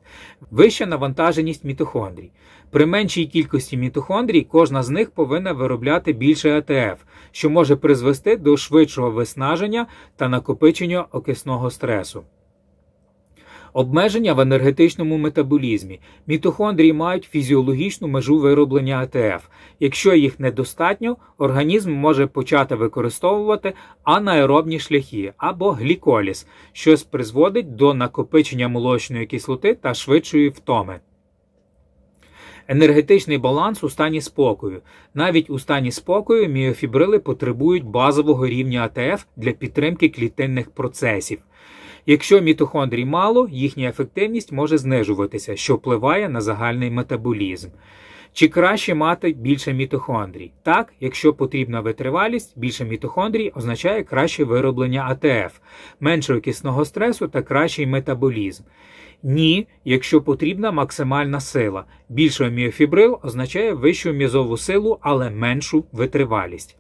Вища навантаженість мітохондрій. При меншій кількості мітохондрій кожна з них повинна виробляти більше АТФ, що може призвести до швидшого виснаження та накопичення окисного стресу. Обмеження в енергетичному метаболізмі. Мітохондрії мають фізіологічну межу вироблення АТФ. Якщо їх недостатньо, організм може почати використовувати анаеробні шляхи або гліколіз, що призводить до накопичення молочної кислоти та швидшої втоми. Енергетичний баланс у стані спокою. Навіть у стані спокою міофібрили потребують базового рівня АТФ для підтримки клітинних процесів. Якщо мітохондрій мало, їхня ефективність може знижуватися, що впливає на загальний метаболізм. Чи краще мати більше мітохондрій? Так, якщо потрібна витривалість, більше мітохондрій означає краще вироблення АТФ, менше окисного стресу та кращий метаболізм. Ні, якщо потрібна максимальна сила. Більше міофібрил означає вищу м'язову силу, але меншу витривалість.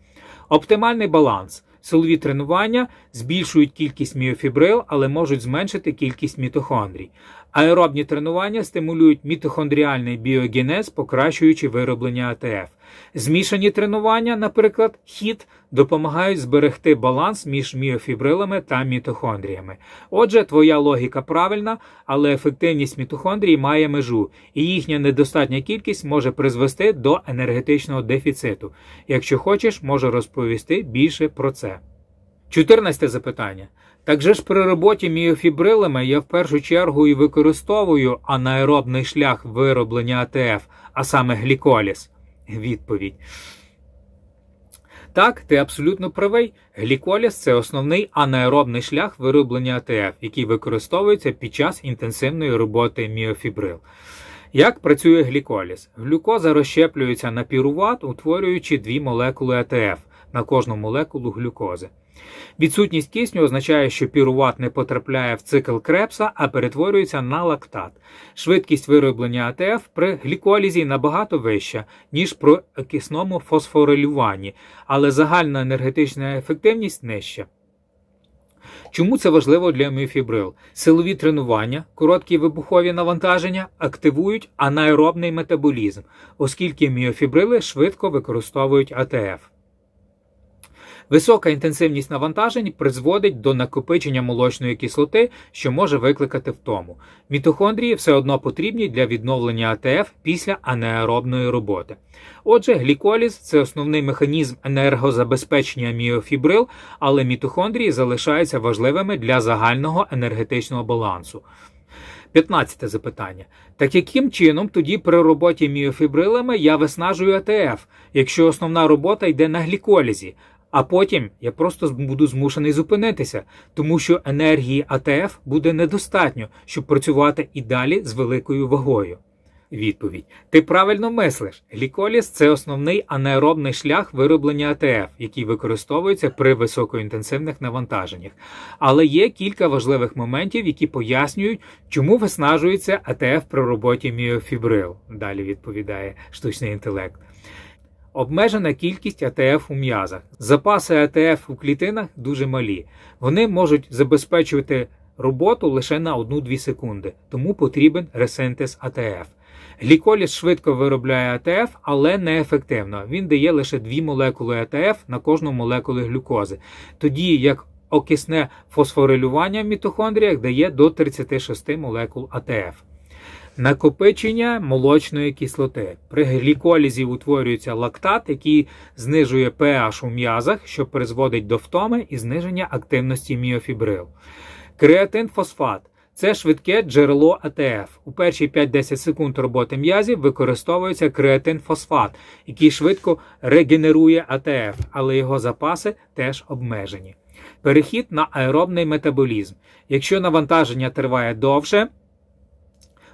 Оптимальний баланс. Силові тренування збільшують кількість міофібрил, але можуть зменшити кількість мітохондрій. Аеробні тренування стимулюють мітохондріальний біогенез, покращуючи вироблення АТФ. Змішані тренування, наприклад, хід, допомагають зберегти баланс між міофібрилами та мітохондріями. Отже, твоя логіка правильна, але ефективність мітохондрій має межу, і їхня недостатня кількість може призвести до енергетичного дефіциту. Якщо хочеш, можу розповісти більше про це. 14 запитання. Так же ж при роботі міофібрилами я в першу чергу і використовую анаеробний шлях вироблення АТФ, а саме гліколіз. Відповідь. Так, ти абсолютно правий. Гліколіз – це основний анаеробний шлях вироблення АТФ, який використовується під час інтенсивної роботи міофібрил. Як працює гліколіз? Глюкоза розщеплюється на піруват, утворюючи дві молекули АТФ на кожну молекулу глюкози. Відсутність кисню означає, що піруват не потрапляє в цикл Кребса, а перетворюється на лактат. Швидкість вироблення АТФ при гліколізі набагато вища, ніж при окисному фосфорилюванні, але загальна енергетична ефективність нижча. Чому це важливо для міофібрил? Силові тренування, короткі вибухові навантаження активують анаеробний метаболізм, оскільки міофібрили швидко використовують АТФ. Висока інтенсивність навантажень призводить до накопичення молочної кислоти, що може викликати втому. Мітохондрії все одно потрібні для відновлення АТФ після анаеробної роботи. Отже, гліколіз – це основний механізм енергозабезпечення міофібрил, але мітохондрії залишаються важливими для загального енергетичного балансу. 15-те запитання. Так яким чином тоді при роботі міофібрилами я виснажую АТФ, якщо основна робота йде на гліколізі? А потім я просто буду змушений зупинитися, тому що енергії АТФ буде недостатньо, щоб працювати і далі з великою вагою. Відповідь. Ти правильно мислиш. Гліколіз – це основний анаеробний шлях вироблення АТФ, який використовується при високоінтенсивних навантаженнях. Але є кілька важливих моментів, які пояснюють, чому виснажується АТФ при роботі міофібрил. Далі відповідає штучний інтелект. Обмежена кількість АТФ у м'язах. Запаси АТФ у клітинах дуже малі. Вони можуть забезпечувати роботу лише на 1-2 секунди, тому потрібен ресинтез АТФ. Гліколіз швидко виробляє АТФ, але неефективно. Він дає лише 2 молекули АТФ на кожну молекулу глюкози, тоді як окисне фосфорилювання в мітохондріях дає до 36 молекул АТФ. Накопичення молочної кислоти. При гліколізі утворюється лактат, який знижує pH у м'язах, що призводить до втоми і зниження активності міофібрил. Креатинфосфат – це швидке джерело АТФ. У перші 5-10 секунд роботи м'язів використовується креатинфосфат, який швидко регенерує АТФ, але його запаси теж обмежені. Перехід на аеробний метаболізм. Якщо навантаження триває довше,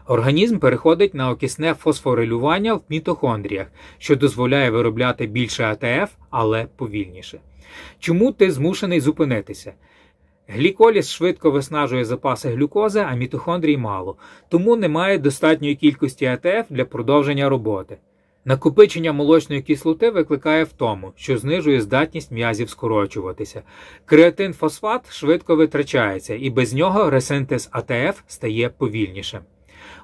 організм переходить на окисне фосфорилювання в мітохондріях, що дозволяє виробляти більше АТФ, але повільніше. Чому ти змушений зупинитися? Гліколіз швидко виснажує запаси глюкози, а мітохондрій мало, тому немає достатньої кількості АТФ для продовження роботи. Накопичення молочної кислоти викликає втому, що знижує здатність м'язів скорочуватися. Креатинфосфат швидко витрачається, і без нього ресинтез АТФ стає повільнішим.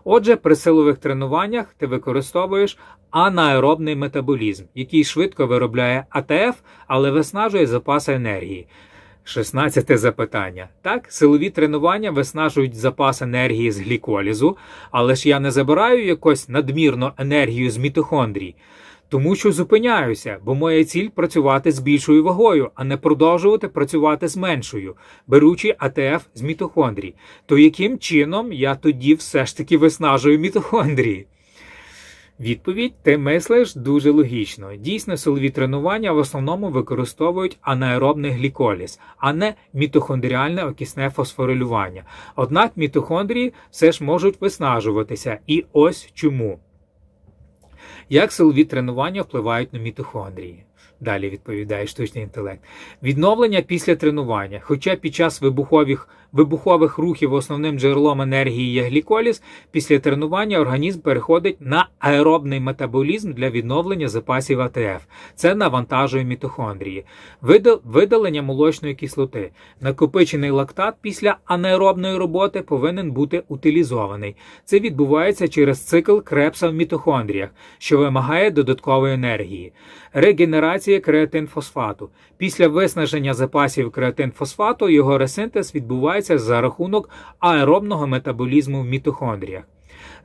Отже, при силових тренуваннях ти використовуєш анаеробний метаболізм, який швидко виробляє АТФ, але виснажує запаси енергії. 16-те запитання. Так, силові тренування виснажують запас енергії з гліколізу, але ж я не забираю якось надмірну енергію з мітохондрій, тому що зупиняюся, бо моя ціль – працювати з більшою вагою, а не продовжувати працювати з меншою, беручи АТФ з мітохондрій. То яким чином я тоді все ж таки виснажую мітохондрії? Відповідь – ти мислиш дуже логічно. Дійсно, силові тренування в основному використовують анаеробний гліколіз, а не мітохондріальне окисне фосфорилювання. Однак мітохондрії все ж можуть виснажуватися. І ось чому. Як силові тренування впливають на мітохондрії? Далі відповідає штучний інтелект. Відновлення після тренування. Хоча під час вибухових рухів основним джерелом енергії є гліколіз, після тренування організм переходить на аеробний метаболізм для відновлення запасів АТФ. Це навантажує мітохондрії. Видалення молочної кислоти. Накопичений лактат після анаеробної роботи повинен бути утилізований. Це відбувається через цикл Кребса в мітохондріях, що вимагає додаткової енергії. Регенерація креатинфосфату. Після виснаження запасів креатинфосфату його ресинтез відбувається за рахунок аеробного метаболізму в мітохондріях.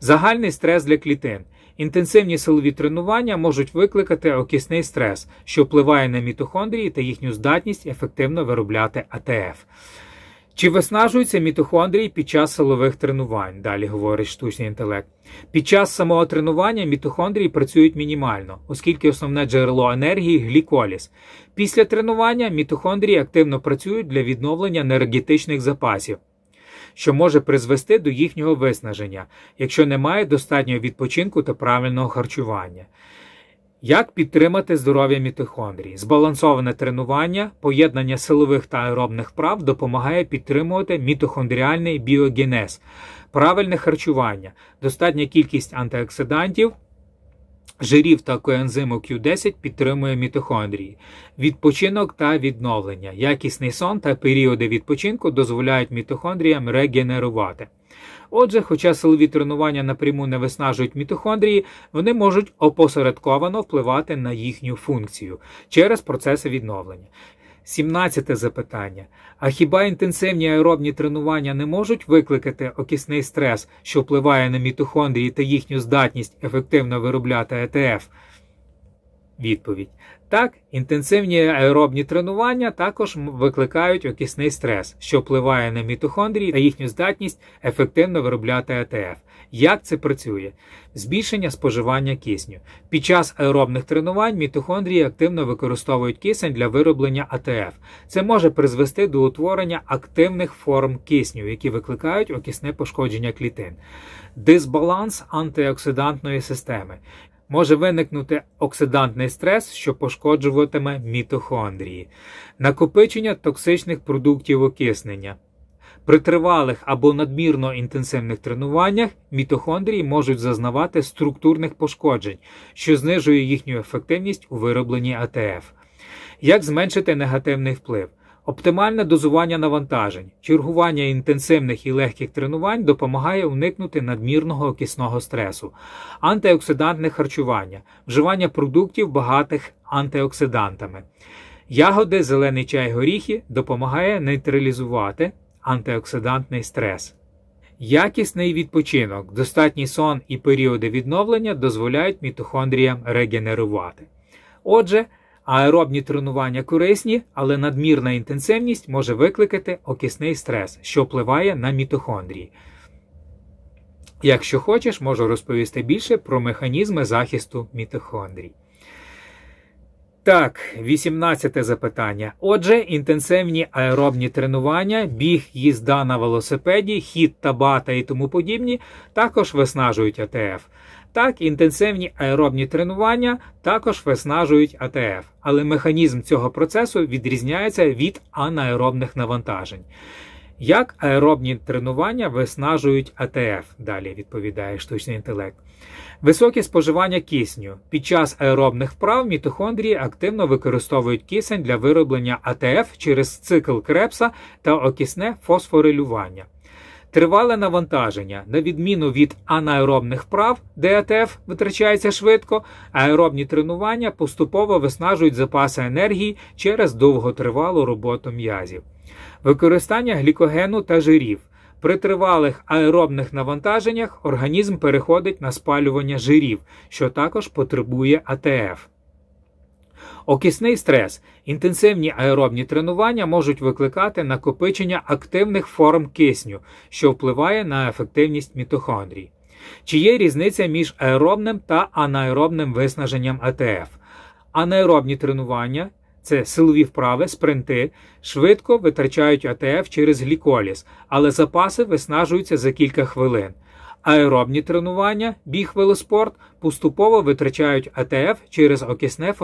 Загальний стрес для клітин. Інтенсивні силові тренування можуть викликати окисний стрес, що впливає на мітохондрії та їхню здатність ефективно виробляти АТФ. Чи виснажуються мітохондрії під час силових тренувань? Далі говорить штучний інтелект. Під час самого тренування мітохондрії працюють мінімально, оскільки основне джерело енергії – гліколіз. Після тренування мітохондрії активно працюють для відновлення енергетичних запасів, що може призвести до їхнього виснаження, якщо немає достатнього відпочинку та правильного харчування. Як підтримати здоров'я мітохондрій? Збалансоване тренування, поєднання силових та аеробних вправ допомагає підтримувати мітохондріальний біогенез, правильне харчування, достатня кількість антиоксидантів, жирів та коензиму Q10 підтримує мітохондрії. Відпочинок та відновлення, якісний сон та періоди відпочинку дозволяють мітохондріям регенерувати. Отже, хоча силові тренування напряму не виснажують мітохондрії, вони можуть опосередковано впливати на їхню функцію через процеси відновлення. 17 запитання. А хіба інтенсивні аеробні тренування не можуть викликати окисний стрес, що впливає на мітохондрії та їхню здатність ефективно виробляти АТФ? Відповідь. Так, інтенсивні аеробні тренування також викликають окисний стрес, що впливає на мітохондрії та їхню здатність ефективно виробляти АТФ. Як це працює? Збільшення споживання кисню. Під час аеробних тренувань мітохондрії активно використовують кисень для вироблення АТФ. Це може призвести до утворення активних форм кисню, які викликають окисне пошкодження клітин. Дисбаланс антиоксидантної системи. Може виникнути оксидантний стрес, що пошкоджуватиме мітохондрії. Накопичення токсичних продуктів окиснення. При тривалих або надмірно інтенсивних тренуваннях мітохондрії можуть зазнавати структурних пошкоджень, що знижує їхню ефективність у виробленні АТФ. Як зменшити негативний вплив? Оптимальне дозування навантажень. Чергування інтенсивних і легких тренувань допомагає уникнути надмірного окисного стресу. Антиоксидантне харчування. Вживання продуктів, багатих антиоксидантами. Ягоди, зелений чай, горіхи допомагає нейтралізувати антиоксидантний стрес. Якісний відпочинок, достатній сон і періоди відновлення дозволяють мітохондріям регенерувати. Отже, аеробні тренування корисні, але надмірна інтенсивність може викликати окисний стрес, що впливає на мітохондрії. Якщо хочеш, можу розповісти більше про механізми захисту мітохондрій. Так, 18 запитання. Отже, інтенсивні аеробні тренування, біг, їзда на велосипеді, хід табата і тому подібні також виснажують АТФ. Так, інтенсивні аеробні тренування також виснажують АТФ, але механізм цього процесу відрізняється від анаеробних навантажень. Як аеробні тренування виснажують АТФ? Далі відповідає штучний інтелект. Високе споживання кисню. Під час аеробних вправ мітохондрії активно використовують кисень для вироблення АТФ через цикл Кребса та окисне фосфорилювання. Тривале навантаження. На відміну від анаеробних вправ, де АТФ витрачається швидко, аеробні тренування поступово виснажують запаси енергії через довготривалу роботу м'язів. Використання глікогену та жирів. При тривалих аеробних навантаженнях організм переходить на спалювання жирів, що також потребує АТФ. Окисний стрес. Інтенсивні аеробні тренування можуть викликати накопичення активних форм кисню, що впливає на ефективність мітохондрій. Чи є різниця між аеробним та анаеробним виснаженням АТФ? Анаеробні тренування – це силові вправи, спринти, швидко витрачають АТФ через гліколіз, але запаси виснажуються за кілька хвилин. Аеробні тренування, біг, велоспорт поступово витрачають АТФ через окисне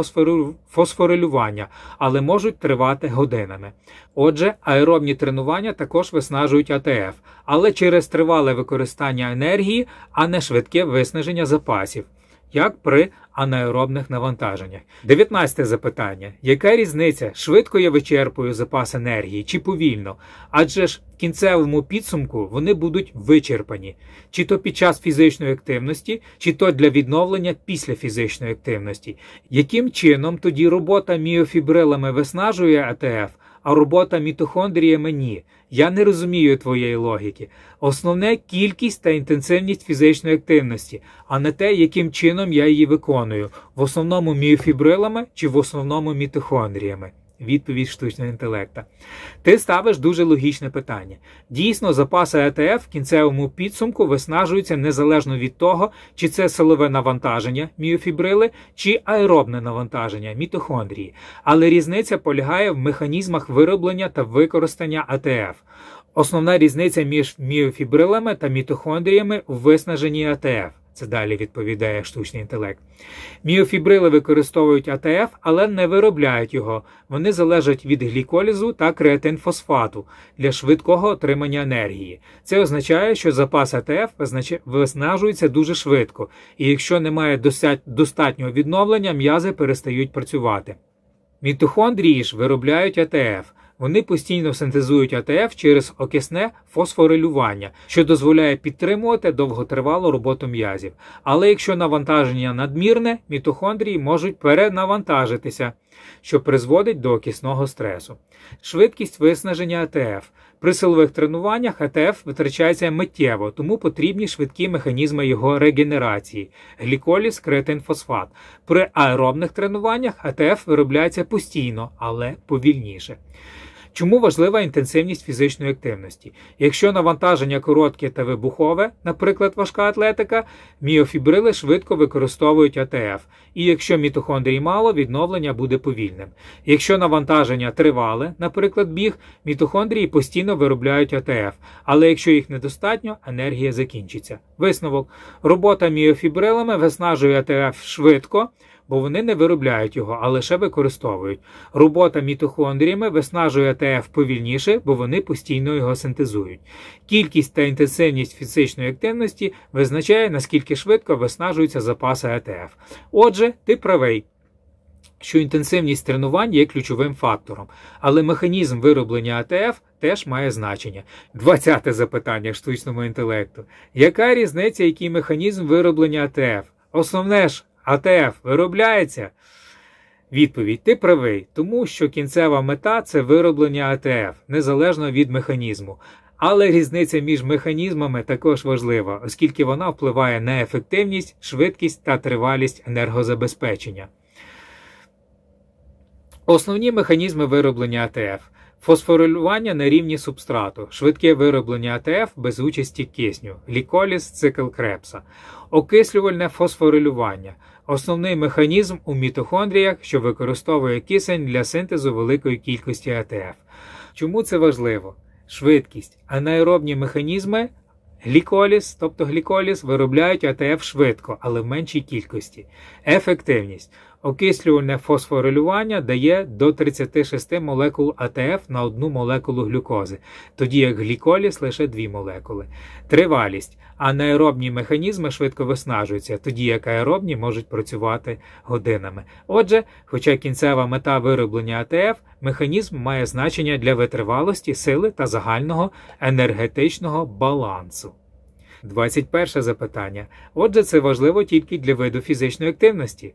фосфорилювання, але можуть тривати годинами. Отже, аеробні тренування також виснажують АТФ, але через тривале використання енергії, а не швидке виснаження запасів, як при анаеробних навантаженнях. 19 запитання. Яка різниця? Швидко я вичерпую запас енергії чи повільно? Адже ж в кінцевому підсумку вони будуть вичерпані. Чи то під час фізичної активності, чи то для відновлення після фізичної активності. Яким чином тоді робота міофібрилами виснажує АТФ, а робота мітохондріями ні? Я не розумію твоєї логіки. Основне – кількість та інтенсивність фізичної активності, а не те, яким чином я її виконую. В основному міофібрилами чи в основному мітохондріями? Відповідь штучного інтелекта. Ти ставиш дуже логічне питання. Дійсно, запаси АТФ в кінцевому підсумку виснажуються незалежно від того, чи це силове навантаження, міофібрили, чи аеробне навантаження, мітохондрії. Але різниця полягає в механізмах вироблення та використання АТФ. Основна різниця між міофібрилами та мітохондріями у виснаженні АТФ. Це далі відповідає штучний інтелект. Міофібрили використовують АТФ, але не виробляють його. Вони залежать від гліколізу та креатинфосфату для швидкого отримання енергії. Це означає, що запас АТФ виснажується дуже швидко, і якщо немає достатнього відновлення, м'язи перестають працювати. Мітохондрії ж виробляють АТФ. Вони постійно синтезують АТФ через окисне фосфорилювання, що дозволяє підтримувати довготривалу роботу м'язів. Але якщо навантаження надмірне, мітохондрії можуть перенавантажитися, що призводить до окисного стресу. Швидкість виснаження АТФ. При силових тренуваннях АТФ витрачається миттєво, тому потрібні швидкі механізми його регенерації – гліколіз, креатинфосфат. При аеробних тренуваннях АТФ виробляється постійно, але повільніше. Чому важлива інтенсивність фізичної активності? Якщо навантаження коротке та вибухове, наприклад, важка атлетика, міофібрили швидко використовують АТФ. І якщо мітохондрій мало, відновлення буде повільним. Якщо навантаження тривале, наприклад, біг, мітохондрії постійно виробляють АТФ. Але якщо їх недостатньо, енергія закінчиться. Висновок. Робота міофібрилами виснажує АТФ швидко, бо вони не виробляють його, а лише використовують. Робота мітохондріями виснажує АТФ повільніше, бо вони постійно його синтезують. Кількість та інтенсивність фізичної активності визначає, наскільки швидко виснажуються запаси АТФ. Отже, ти правий, що інтенсивність тренувань є ключовим фактором, але механізм вироблення АТФ теж має значення. 20-те запитання штучному інтелекту. Яка різниця, який механізм вироблення АТФ? Основне ж, АТФ виробляється? Відповідь. Ти правий, тому що кінцева мета – це вироблення АТФ, незалежно від механізму. Але різниця між механізмами також важлива, оскільки вона впливає на ефективність, швидкість та тривалість енергозабезпечення. Основні механізми вироблення АТФ. Фосфорилювання на рівні субстрату, швидке вироблення АТФ без участі кисню, гліколіз, цикл Кребса. Окислювальне фосфорилювання – основний механізм у мітохондріях, що використовує кисень для синтезу великої кількості АТФ. Чому це важливо? Швидкість. Анаеробні механізми гліколіз, тобто гліколіз, виробляють АТФ швидко, але в меншій кількості. Ефективність. Окислювальне фосфорилювання дає до 36 молекул АТФ на одну молекулу глюкози, тоді як гліколіз лише 2 молекули. Тривалість. Анаеробні механізми швидко виснажуються, тоді як аеробні можуть працювати годинами. Отже, хоча кінцева мета вироблення АТФ, механізм має значення для витривалості, сили та загального енергетичного балансу. 21 запитання. Отже, це важливо тільки для виду фізичної активності.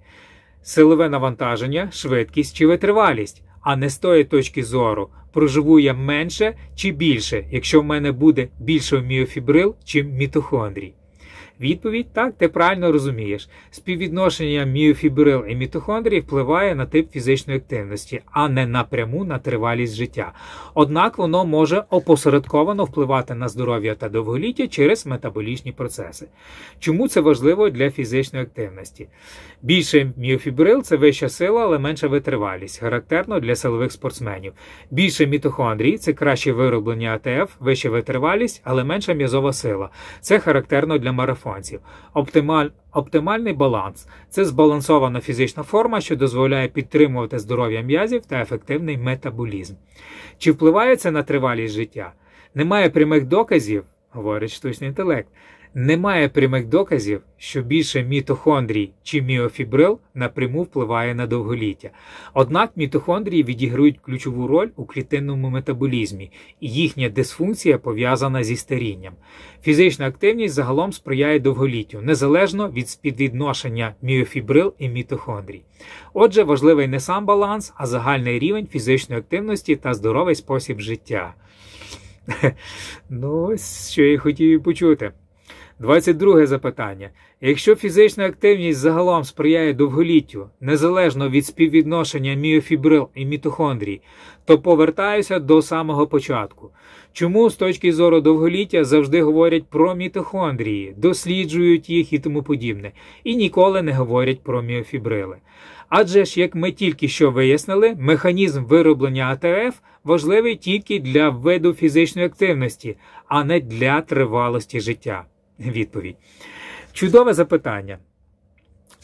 Силове навантаження, швидкість чи витривалість, а не з тої точки зору, проживу я менше чи більше, якщо в мене буде більше міофібрил чи мітохондрій. Відповідь – так, ти правильно розумієш. Співвідношення міофібрил і мітохондрій впливає на тип фізичної активності, а не напряму на тривалість життя. Однак воно може опосередковано впливати на здоров'я та довголіття через метаболічні процеси. Чому це важливо для фізичної активності? Більше міофібрил – це вища сила, але менша витривалість, характерно для силових спортсменів. Більше мітохондрій – це краще вироблення АТФ, вища витривалість, але менша м'язова сила. Це характерно для марафонців. Оптимальний баланс – це збалансована фізична форма, що дозволяє підтримувати здоров'я м'язів та ефективний метаболізм. Чи впливає це на тривалість життя? Немає прямих доказів, говорить штучний інтелект, немає прямих доказів, що більше мітохондрій чи міофібрил напряму впливає на довголіття. Однак мітохондрії відіграють ключову роль у клітинному метаболізмі, і їхня дисфункція пов'язана зі старінням. Фізична активність загалом сприяє довголіттю, незалежно від співвідношення міофібрил і мітохондрій. Отже, важливий не сам баланс, а загальний рівень фізичної активності та здоровий спосіб життя. Ну, ось що я хотів почути. 22 запитання. Якщо фізична активність загалом сприяє довголіттю, незалежно від співвідношення міофібрил і мітохондрій, то повертаюся до самого початку. Чому з точки зору довголіття завжди говорять про мітохондрії, досліджують їх і тому подібне, і ніколи не говорять про міофібрили? Адже ж, як ми тільки що вияснили, механізм вироблення АТФ важливий тільки для виду фізичної активності, а не для тривалості життя. Відповідь. Чудове запитання.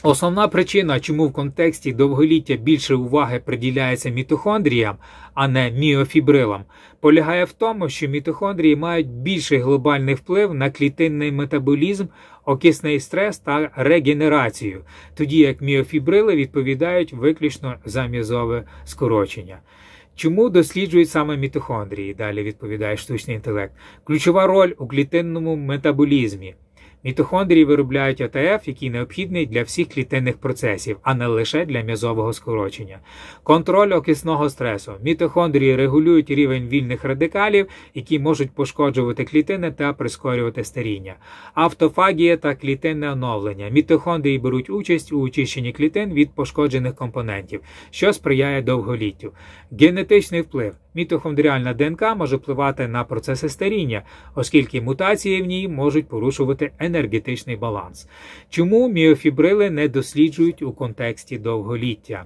Основна причина, чому в контексті довголіття більше уваги приділяється мітохондріям, а не міофібрилам, полягає в тому, що мітохондрії мають більший глобальний вплив на клітинний метаболізм, окисний стрес та регенерацію, тоді як міофібрили відповідають виключно за м'язове скорочення. Чому досліджують саме мітохондрії? Далі відповідає штучний інтелект. Ключова роль у клітинному метаболізмі. Мітохондрії виробляють АТФ, який необхідний для всіх клітинних процесів, а не лише для м'язового скорочення. Контроль окисного стресу. Мітохондрії регулюють рівень вільних радикалів, які можуть пошкоджувати клітини та прискорювати старіння. Автофагія та клітинне оновлення. Мітохондрії беруть участь у очищенні клітин від пошкоджених компонентів, що сприяє довголіттю. Генетичний вплив. Мітохондріальна ДНК може впливати на процеси старіння, оскільки мутації в ній можуть порушувати енергетичний баланс. Чому міофібрили не досліджують у контексті довголіття?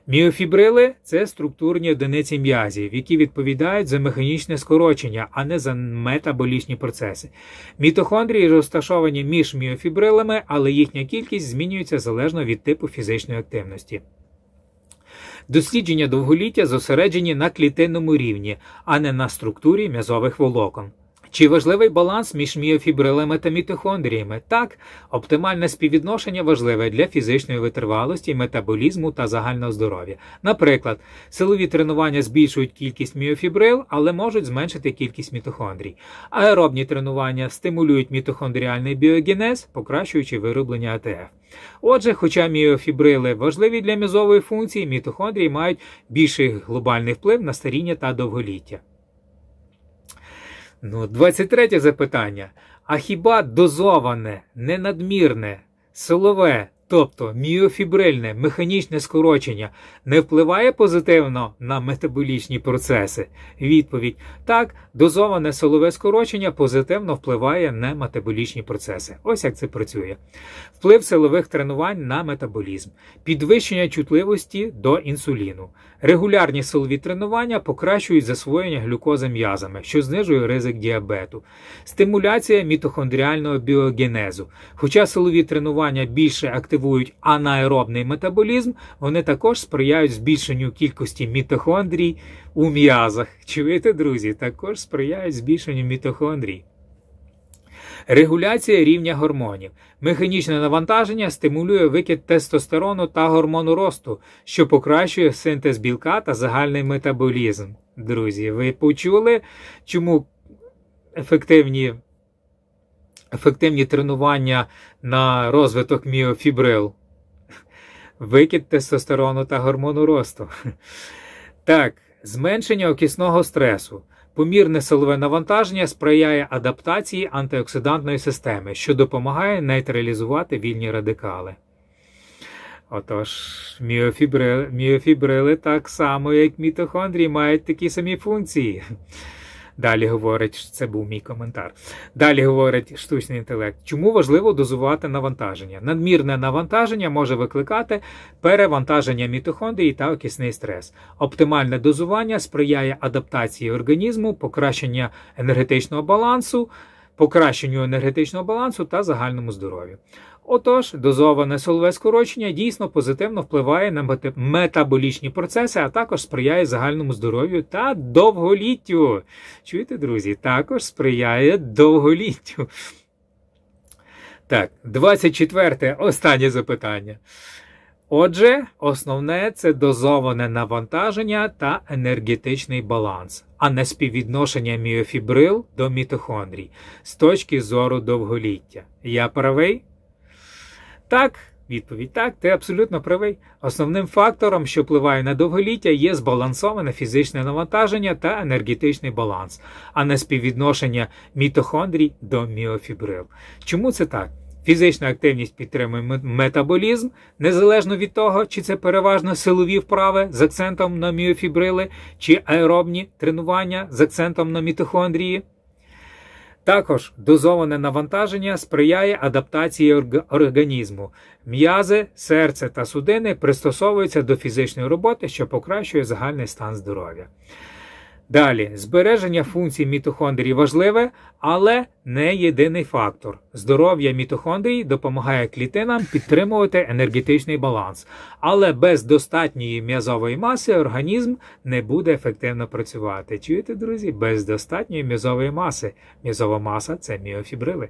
Міофібрили – це структурні одиниці м'язів, які відповідають за механічне скорочення, а не за метаболічні процеси. Мітохондрії розташовані між міофібрилами, але їхня кількість змінюється залежно від типу фізичної активності. Дослідження довголіття зосереджені на клітинному рівні, а не на структурі м'язових волокон. Чи важливий баланс між міофібрилами та мітохондріями? Так, оптимальне співвідношення важливе для фізичної витривалості, метаболізму та загального здоров'я. Наприклад, силові тренування збільшують кількість міофібрил, але можуть зменшити кількість мітохондрій. Аеробні тренування стимулюють мітохондріальний біогенез, покращуючи вироблення АТФ. Отже, хоча міофібрили важливі для м'язової функції, мітохондрії мають більший глобальний вплив на старіння та довголіття. 23 запитання. А хіба дозоване, ненадмірне, силове, тобто міофібрильне механічне скорочення не впливає позитивно на метаболічні процеси? Відповідь. Так, дозоване силове скорочення позитивно впливає на метаболічні процеси. Ось як це працює. Вплив силових тренувань на метаболізм. Підвищення чутливості до інсуліну. Регулярні силові тренування покращують засвоєння глюкози м'язами, що знижує ризик діабету. Стимуляція мітохондріального біогенезу. Хоча силові тренування більше активують анаеробний метаболізм, вони також сприяють збільшенню кількості мітохондрій у м'язах. Чуєте, друзі? Також сприяють збільшенню мітохондрій. Регуляція рівня гормонів. Механічне навантаження стимулює викид тестостерону та гормону росту, що покращує синтез білка та загальний метаболізм. Друзі, ви почули, чому ефективні тренування на розвиток міофібрил? Викид тестостерону та гормону росту. Так, зменшення окисного стресу. Помірне силове навантаження сприяє адаптації антиоксидантної системи, що допомагає нейтралізувати вільні радикали. Отож, міофібрили так само, як мітохондрії, мають такі самі функції. Далі говорить, це був мій коментар. Далі говорить штучний інтелект. Чому важливо дозувати навантаження? Надмірне навантаження може викликати перевантаження мітохондрій та окисний стрес. Оптимальне дозування сприяє адаптації організму, покращенню енергетичного балансу та загальному здоров'ю. Отож, дозоване силове скорочення дійсно позитивно впливає на метаболічні процеси, а також сприяє загальному здоров'ю та довголіттю. Чуєте, друзі? Також сприяє довголіттю. Так, 24-те, останнє запитання. Отже, основне – це дозоване навантаження та енергетичний баланс, а не співвідношення міофібрил до мітохондрій з точки зору довголіття. Я правий? Так, відповідь так, ти абсолютно правий. Основним фактором, що впливає на довголіття, є збалансоване фізичне навантаження та енергетичний баланс, а не співвідношення мітохондрій до міофібрил. Чому це так? Фізична активність підтримує метаболізм, незалежно від того, чи це переважно силові вправи з акцентом на міофібрили, чи аеробні тренування з акцентом на мітохондрії. Також дозоване навантаження сприяє адаптації організму. М'язи, серце та судини пристосовуються до фізичної роботи, що покращує загальний стан здоров'я. Далі, збереження функцій мітохондрій важливе, але не єдиний фактор. Здоров'я мітохондрій допомагає клітинам підтримувати енергетичний баланс, але без достатньої м'язової маси організм не буде ефективно працювати. Чуєте, друзі? Без достатньої м'язової маси. М'язова маса – це міофібрили.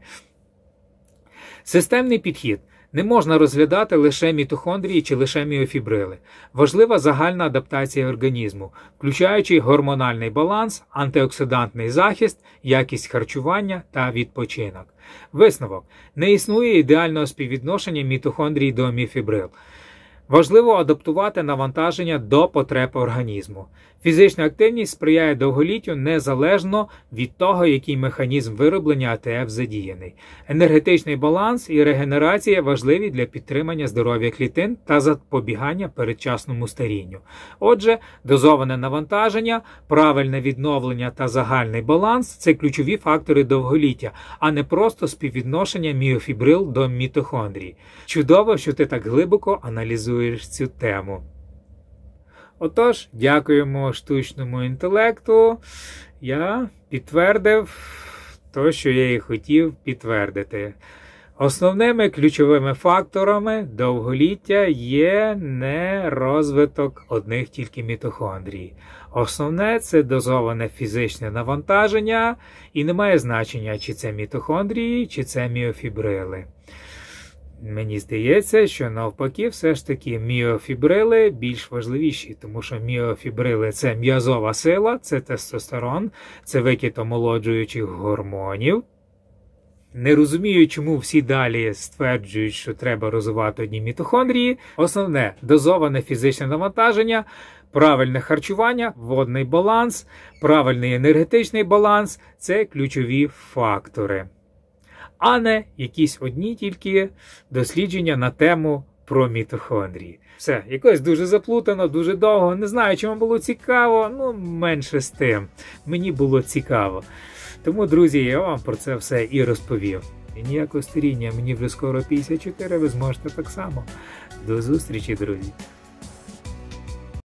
Системний підхід. Не можна розглядати лише мітохондрії чи лише міофібрили. Важлива загальна адаптація організму, включаючи гормональний баланс, антиоксидантний захист, якість харчування та відпочинок. Висновок. Не існує ідеального співвідношення мітохондрій до міофібрил. Важливо адаптувати навантаження до потреб організму. Фізична активність сприяє довголіттю незалежно від того, який механізм вироблення АТФ задіяний. Енергетичний баланс і регенерація важливі для підтримання здоров'я клітин та запобігання передчасному старінню. Отже, дозоване навантаження, правильне відновлення та загальний баланс – це ключові фактори довголіття, а не просто співвідношення міофібрил до мітохондрій. Чудово, що ти так глибоко аналізуєш цю тему. Отож, дякуємо штучному інтелекту. Я підтвердив те, що я і хотів підтвердити. Основними ключовими факторами довголіття є не розвиток одних тільки мітохондрій. Основне – це дозоване фізичне навантаження, і не має значення, чи це мітохондрії, чи це міофібрили. Мені здається, що навпаки все ж таки міофібрили більш важливіші, тому що міофібрили – це м'язова сила, це тестостерон, це викид омолоджуючих гормонів. Не розумію, чому всі далі стверджують, що треба розвивати одні мітохондрії. Основне – дозоване фізичне навантаження, правильне харчування, водний баланс, правильний енергетичний баланс – це ключові фактори. А не якісь одні тільки дослідження на тему про мітохондрії. Все, якось дуже заплутано, дуже довго. Не знаю, чи вам було цікаво, менше з тим. Мені було цікаво. Тому, друзі, я вам про це все і розповів. І ніякого старіння, мені вже скоро 54, ви зможете так само. До зустрічі, друзі!